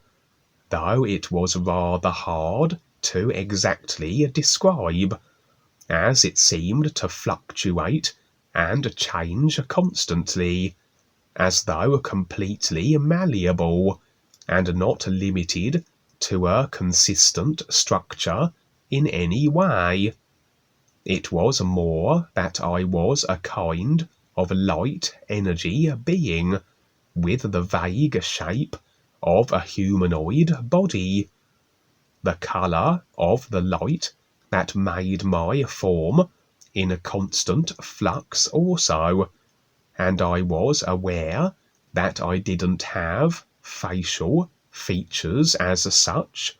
though it was rather hard to exactly describe, as it seemed to fluctuate and change constantly, as though completely malleable and not limited to a consistent structure in any way. It was more that I was a kind of light energy being, with the vague shape of a humanoid body. The colour of the light that made my form in a constant flux also, and I was aware that I didn't have facial features as such.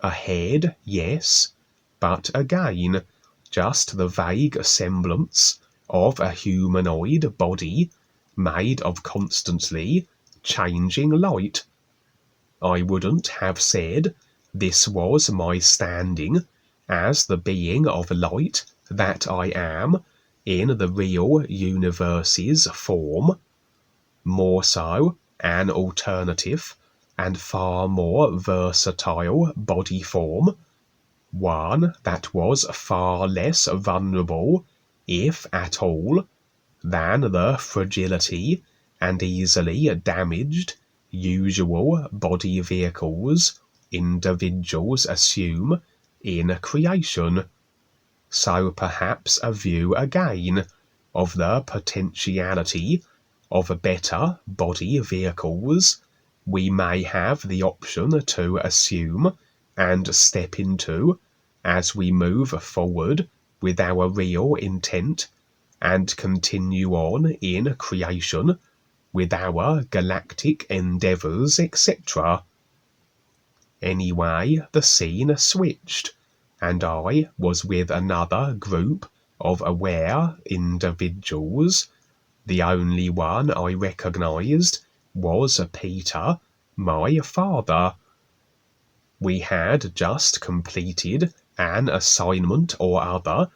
A head, yes, but again, just the vague semblance of a humanoid body made of constantly changing light. I wouldn't have said this was my standing as the being of light that I am in the real universe's form. More so an alternative and far more versatile body form, one that was far less vulnerable, if at all, than the fragility and easily damaged usual body vehicles individuals assume in creation. So perhaps a view again of the potentiality of better body vehicles we may have the option to assume and step into as we move forward with our real intent and continue on in creation with our galactic endeavors, etc. Anyway, the scene switched, and I was with another group of aware individuals. The only one I recognized was Peter, my father. We had just completed an assignment or other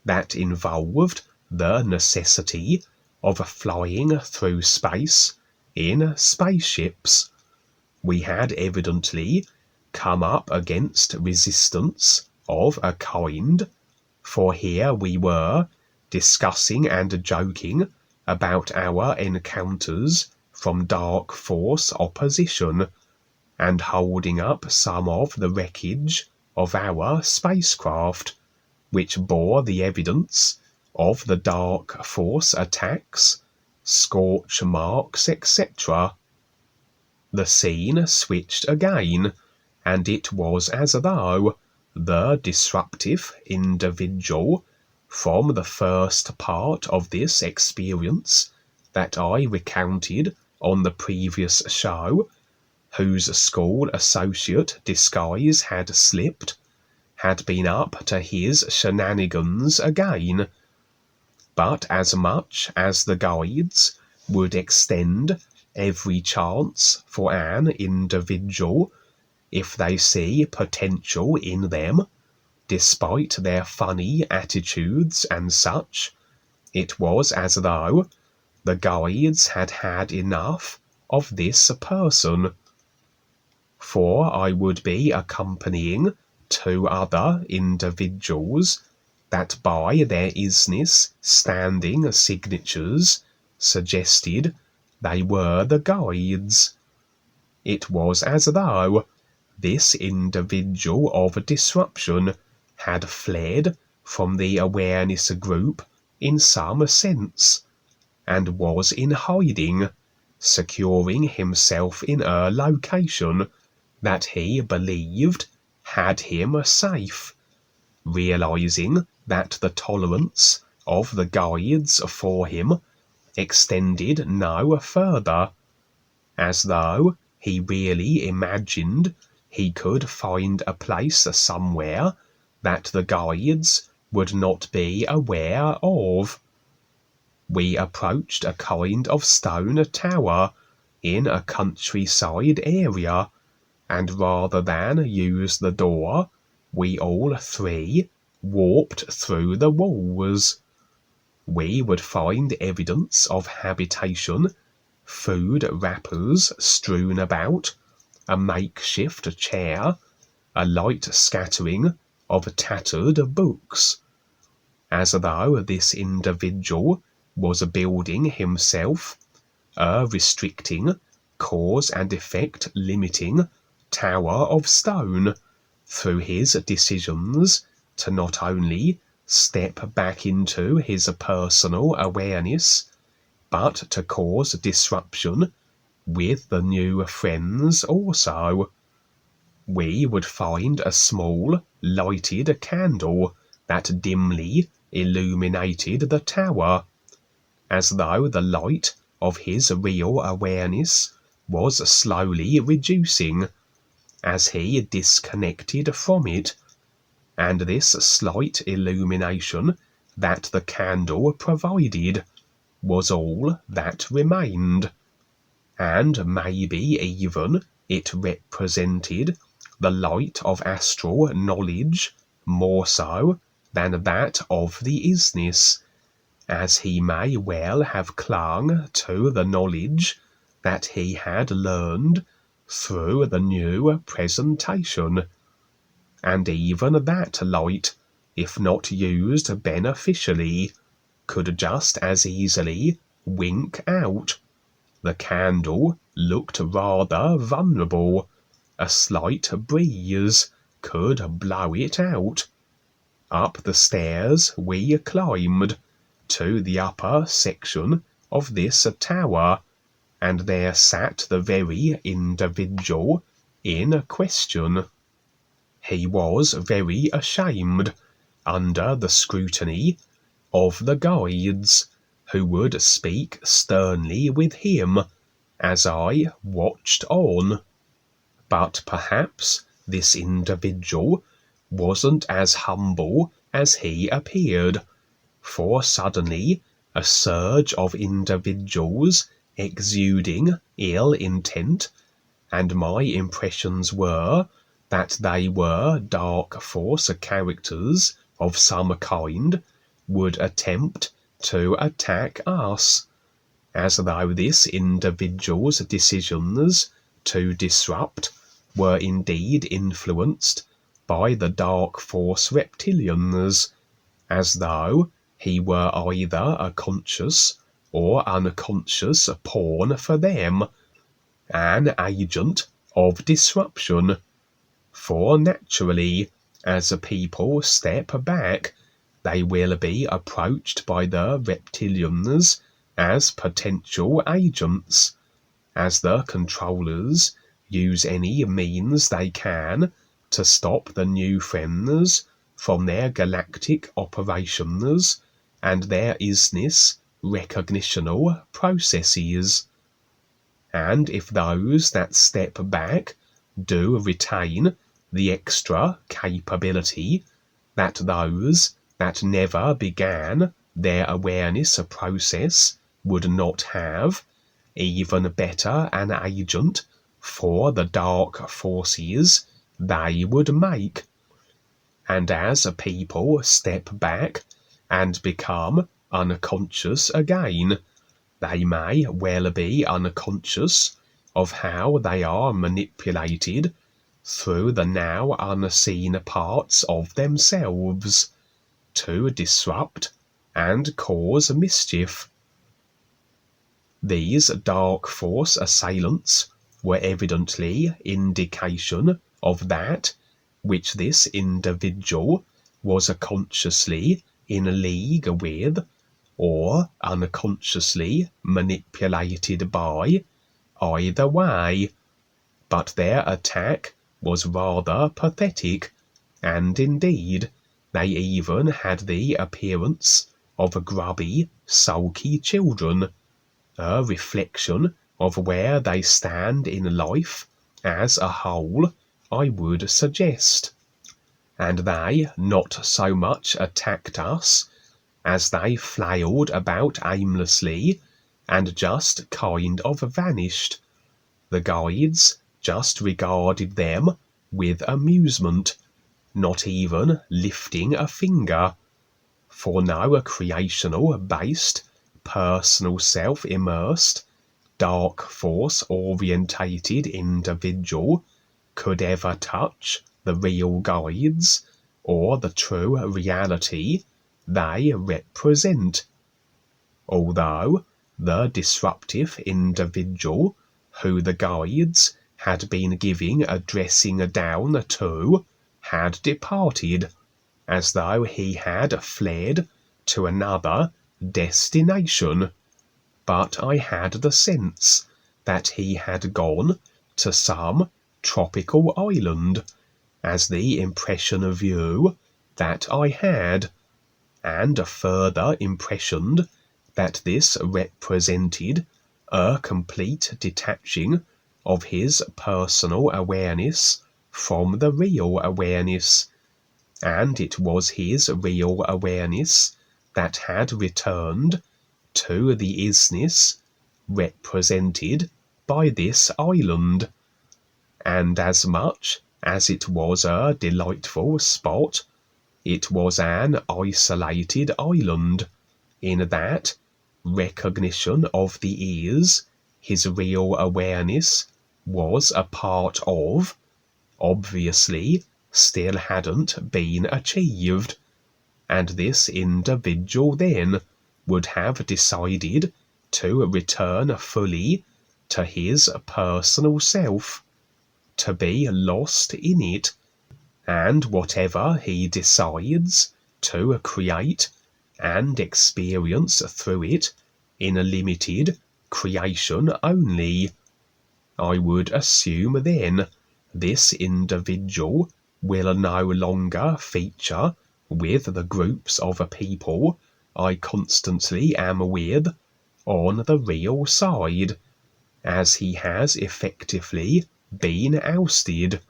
that involved the necessity of flying through space in spaceships. We had evidently come up against resistance of a kind, for here we were discussing and joking about our encounters from dark force opposition, and holding up some of the wreckage of our spacecraft, which bore the evidence of the dark force attacks, scorch marks, etc. The scene switched again, and it was as though the disruptive individual from the first part of this experience that I recounted on the previous show, whose school associate disguise had slipped, had been up to his shenanigans again. But as much as the guides would extend every chance for an individual if they see potential in them, despite their funny attitudes and such, it was as though the guides had had enough of this person. For I would be accompanying two other individuals that by their isness standing signatures suggested they were the guides. It was as though this individual of disruption had fled from the awareness group in some sense, and was in hiding, securing himself in a location that he believed had him safe, realizing that the tolerance of the guides for him extended no further, as though he really imagined he could find a place somewhere that the guides would not be aware of. We approached a kind of stone tower in a countryside area, and rather than use the door, we all three warped through the walls. We would find evidence of habitation, food wrappers strewn about, a makeshift chair, a light scattering of tattered books, as though this individual was building himself a restricting, cause and effect limiting tower of stone through his decisions to not only step back into his personal awareness, but to cause disruption with the new friends also. We would find a small lighted candle that dimly illuminated the tower, as though the light of his real awareness was slowly reducing as he disconnected from it, and this slight illumination that the candle provided was all that remained, and maybe even it represented the light of astral knowledge more so than that of the isness, as he may well have clung to the knowledge that he had learned through the new presentation, and even that light, if not used beneficially, could just as easily wink out. The candle looked rather vulnerable. A slight breeze could blow it out. Up the stairs we climbed to the upper section of this tower, and there sat the very individual in question. He was very ashamed under the scrutiny of the guides, who would speak sternly with him as I watched on. But perhaps this individual wasn't as humble as he appeared, for suddenly a surge of individuals exuding ill intent, and my impressions were that they were dark force characters of some kind, would attempt to attack us, as though this individual's decisions to disrupt were indeed influenced by the dark force reptilians, as though he were either a conscious or unconscious pawn for them, an agent of disruption. For naturally, as people step back, they will be approached by the reptilians as potential agents, as the controllers use any means they can to stop the Nufriends from their galactic operations and their isness recognitional processes. And if those that step back do retain the extra capability that those that never began their awareness process would not have, even better an agent for the dark forces they would make. And as people step back and become unconscious again, they may well be unconscious of how they are manipulated through the now unseen parts of themselves to disrupt and cause mischief. These dark force assailants were evidently indication of that which this individual was consciously in league with, or unconsciously manipulated by, either way. But their attack was rather pathetic, and indeed they even had the appearance of grubby, sulky children, a reflection of where they stand in life as a whole, I would suggest. And they not so much attacked us as they flailed about aimlessly and just kind of vanished. The guides just regarded them with amusement, not even lifting a finger, for no creational based, personal self-immersed, dark force orientated individual could ever touch the real guides or the true reality they represent. Although the disruptive individual who the guides had been giving a dressing down to had departed, as though he had fled to another destination, but I had the sense that he had gone to some tropical island, as the impression of you that I had, and a further impression that this represented a complete detaching of his personal awareness from the real awareness, and it was his real awareness that had returned to the isness represented by this island. And as much as it was a delightful spot, it was an isolated island, in that recognition of the ears his real awareness was a part of, obviously still hadn't been achieved, and this individual then would have decided to return fully to his personal self, to be lost in it, and whatever he decides to create and experience through it in a limited creation only. I would assume then this individual will no longer feature with the groups of people I constantly am with on the real side, as he has effectively been ousted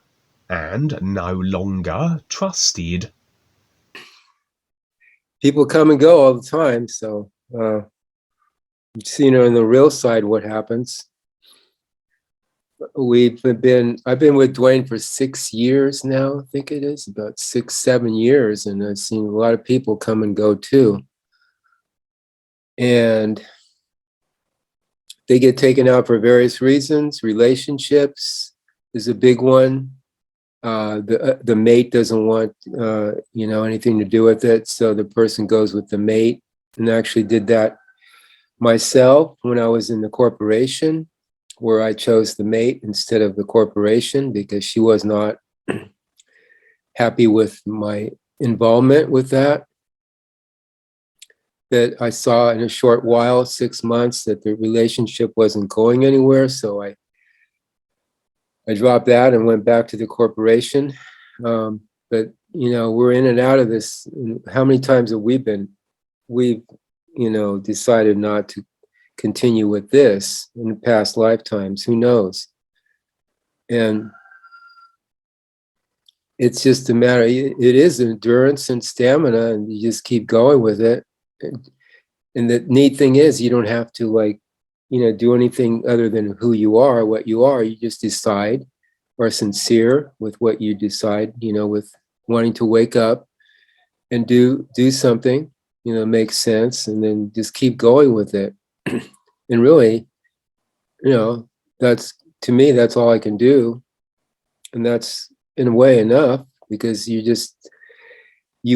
and no longer trusted. People come and go all the time, so on the real side what happens. I've been with Dwayne for 6 years now, I think it is, about 6, 7 years, and I've seen a lot of people come and go too. And they get taken out for various reasons. Relationships is a big one. The mate doesn't want anything to do with it, so the person goes with the mate. And I actually did that myself when I was in the corporation, where I chose the mate instead of the corporation because she was not happy with my involvement with that. That I saw in a short while, 6 months, that the relationship wasn't going anywhere. So I dropped that and went back to the corporation. But we're in and out of this. How many times have we've decided not to continue with this in past lifetimes? Who knows? And it's just a matter, it is endurance and stamina, and you just keep going with it. And the neat thing is, you don't have to do anything other than who you are, what you are. You just decide, or sincere with what you decide, with wanting to wake up and do something, makes sense, and then just keep going with it. And really, that's, to me, that's all I can do. And that's in a way enough, because you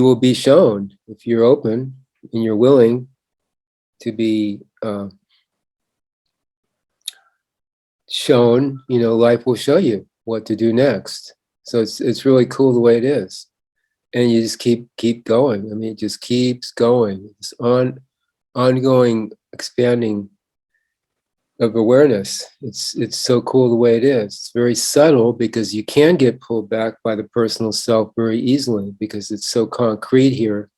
will be shown if you're open and you're willing to be shown. Life will show you what to do next. So it's really cool the way it is. And you just keep going. I mean, it just keeps going. It's ongoing expanding of awareness. It's so cool the way it is. It's very subtle, because you can get pulled back by the personal self very easily, because it's so concrete here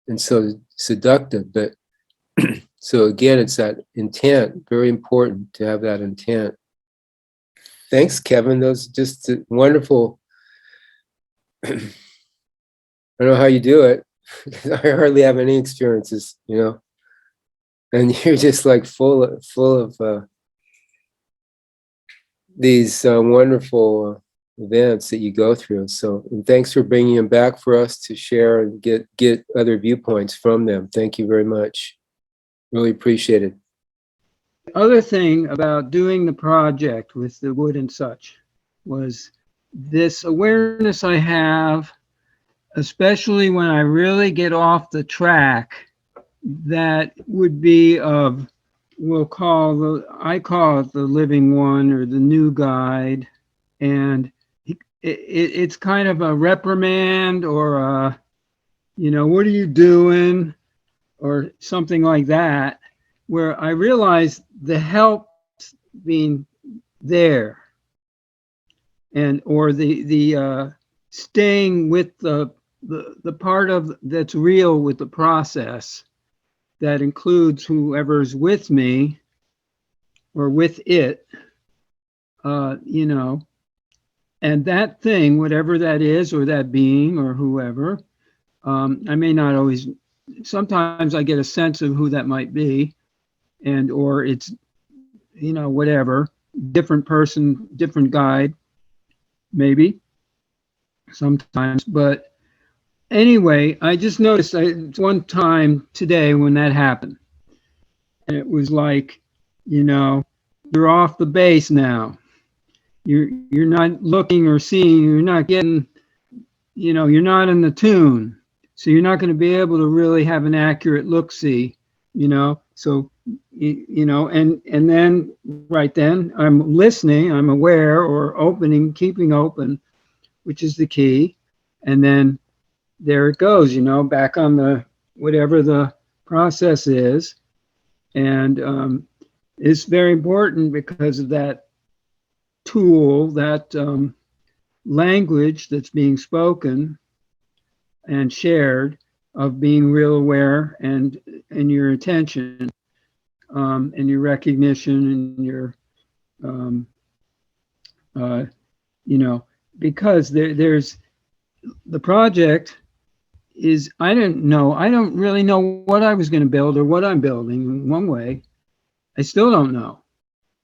and so seductive. But so again, it's that intent, very important to have that intent. Thanks, Kevin. Those are just wonderful. I don't know how you do it. I hardly have any experiences, and you're just like full of these wonderful events that you go through. So, and thanks for bringing them back for us to share and get other viewpoints from them. Thank you very much. Really appreciate it. The other thing about doing the project with the wood and such was this awareness I have, especially when I really get off the track, that would be of, I call it the living one, or the new guide. And it's kind of a reprimand, or what are you doing? Or something like that, where I realize the help being there, or the staying with the part of that's real with the process, that includes whoever's with me or with it, and that thing, whatever that is, or that being, or whoever, I may not always. Sometimes I get a sense of who that might be, or it's, whatever, different person, different guide, maybe sometimes. But anyway, I just noticed one time today when that happened, and it was like, you're off the base now. You're not looking or seeing. You're not getting, you're not in the tune. So you're not going to be able to really have an accurate look-see you know. So you know, and then right then I'm listening, I'm aware, or opening, keeping open, which is the key. And then there it goes, you know, back on the whatever the process is. And it's very important because of that tool, that language that's being spoken and shared, of being real aware, and your attention, and your recognition, and your you know, because there's the project is, I don't really know what I was going to build or what I'm building. In one way, I still don't know.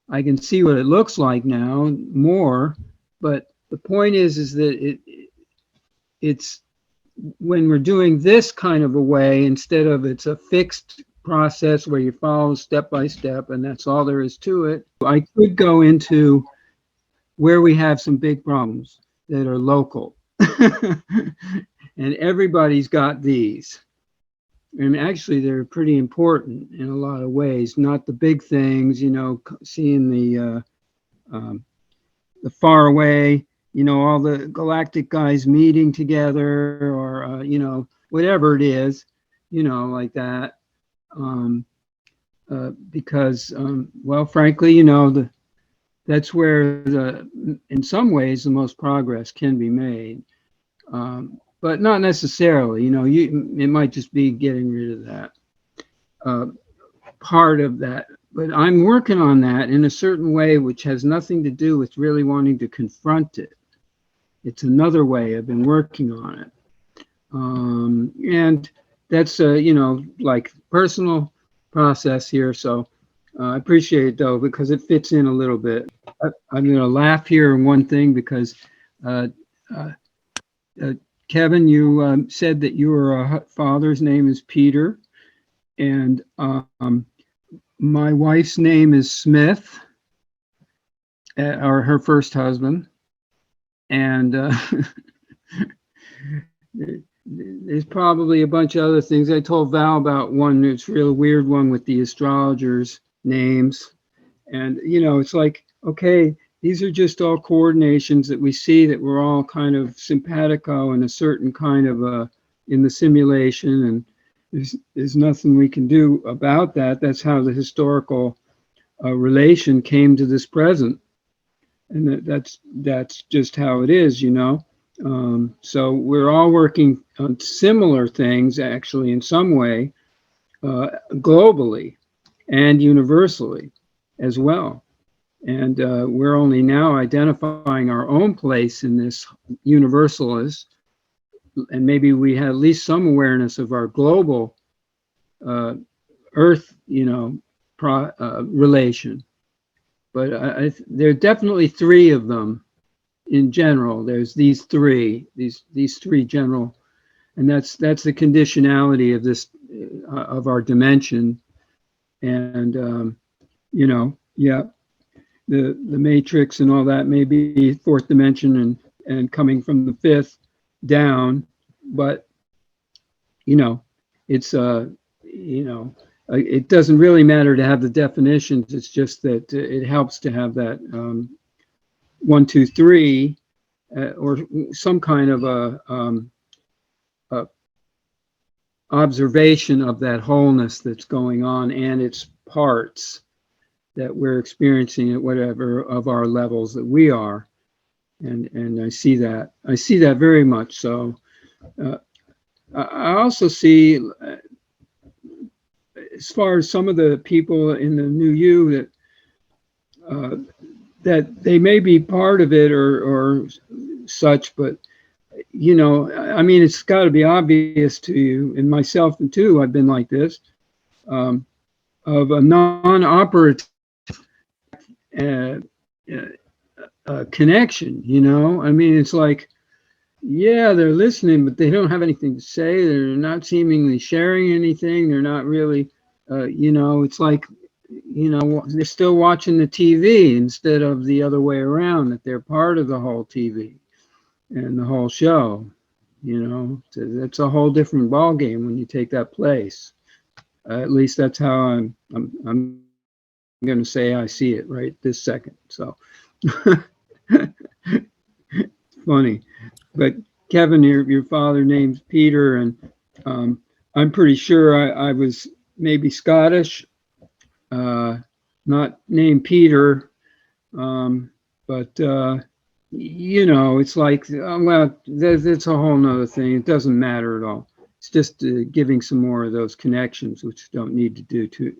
I can see what it looks like now more, but the point is that it's when we're doing this kind of a way, instead of it's a fixed process where you follow step by step and that's all there is to it. I could go into where we have some big problems that are local. And everybody's got these. And actually, they're pretty important in a lot of ways. Not the big things, you know, seeing the far away, you know, all the galactic guys meeting together, or you know, whatever it is, you know, like that. Because, well, frankly, you know, that's where in some ways, the most progress can be made. But not necessarily, you know, it might just be getting rid of that part of that. But I'm working on that in a certain way, which has nothing to do with really wanting to confront it. It's another way I've been working on it. And that's, you know, like personal process here. So I appreciate it, though, because it fits in a little bit. I'm going to laugh here on one thing because Kevin, you said that your father's name is Peter, and my wife's name is Smith, or her first husband, and there's probably a bunch of other things. I told Val about one that's real weird one with the astrologers' names, and you know, it's like, okay, these are just all coordinations that we see, that we're all kind of simpatico in a certain kind of in the simulation, and there's nothing we can do about that. That's how the historical relation came to this present, and that's just how it is, you know. So we're all working on similar things, actually, in some way, globally and universally as well. And we're only now identifying our own place in this universalist, and maybe we have at least some awareness of our global Earth, you know, relation. But there are definitely three of them in general. There's these three general, and that's the conditionality of this of our dimension. And you know, yeah. The matrix and all that may be fourth dimension and coming from the fifth down, but you know, it's you know, it doesn't really matter to have the definitions. It's just that it helps to have that 1, 2, 3, or some kind of a observation of that wholeness that's going on and its parts that we're experiencing at whatever of our levels that we are, and I see that very much. So I also see, as far as some of the people in the NUUU, that they may be part of it or such, but you know, I mean, it's got to be obvious to you, and myself too. I've been like this, of a non-operative connection, you know. I mean, it's like, yeah, they're listening, but they don't have anything to say. They're not seemingly sharing anything. They're not really, you know, it's like, you know, they're still watching the TV instead of the other way around, that they're part of the whole TV and the whole show, you know. So that's a whole different ballgame when you take that place. At least that's how I'm going to say I see it right this second. So funny, but Kevin, your father name's Peter, and I'm pretty sure I was maybe Scottish, not named Peter, but you know, it's like, well, that's a whole nother thing. It doesn't matter at all. It's just giving some more of those connections, which don't need to do too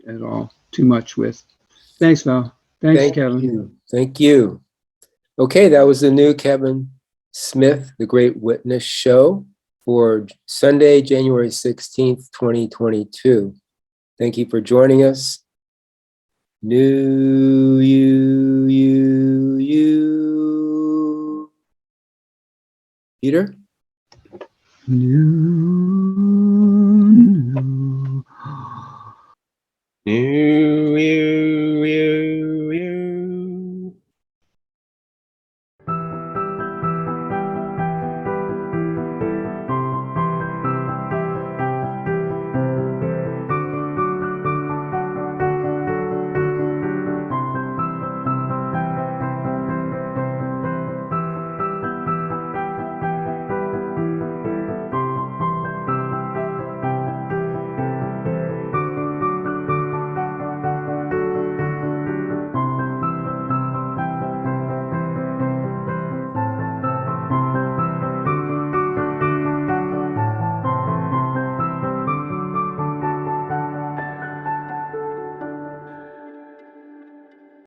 much with. Thanks, Val. Thanks, Kevin. You. Thank you. Okay, that was the new Kevin Smith, The Great Witness Show for Sunday, January 16th, 2022. Thank you for joining us. You. Peter? No. New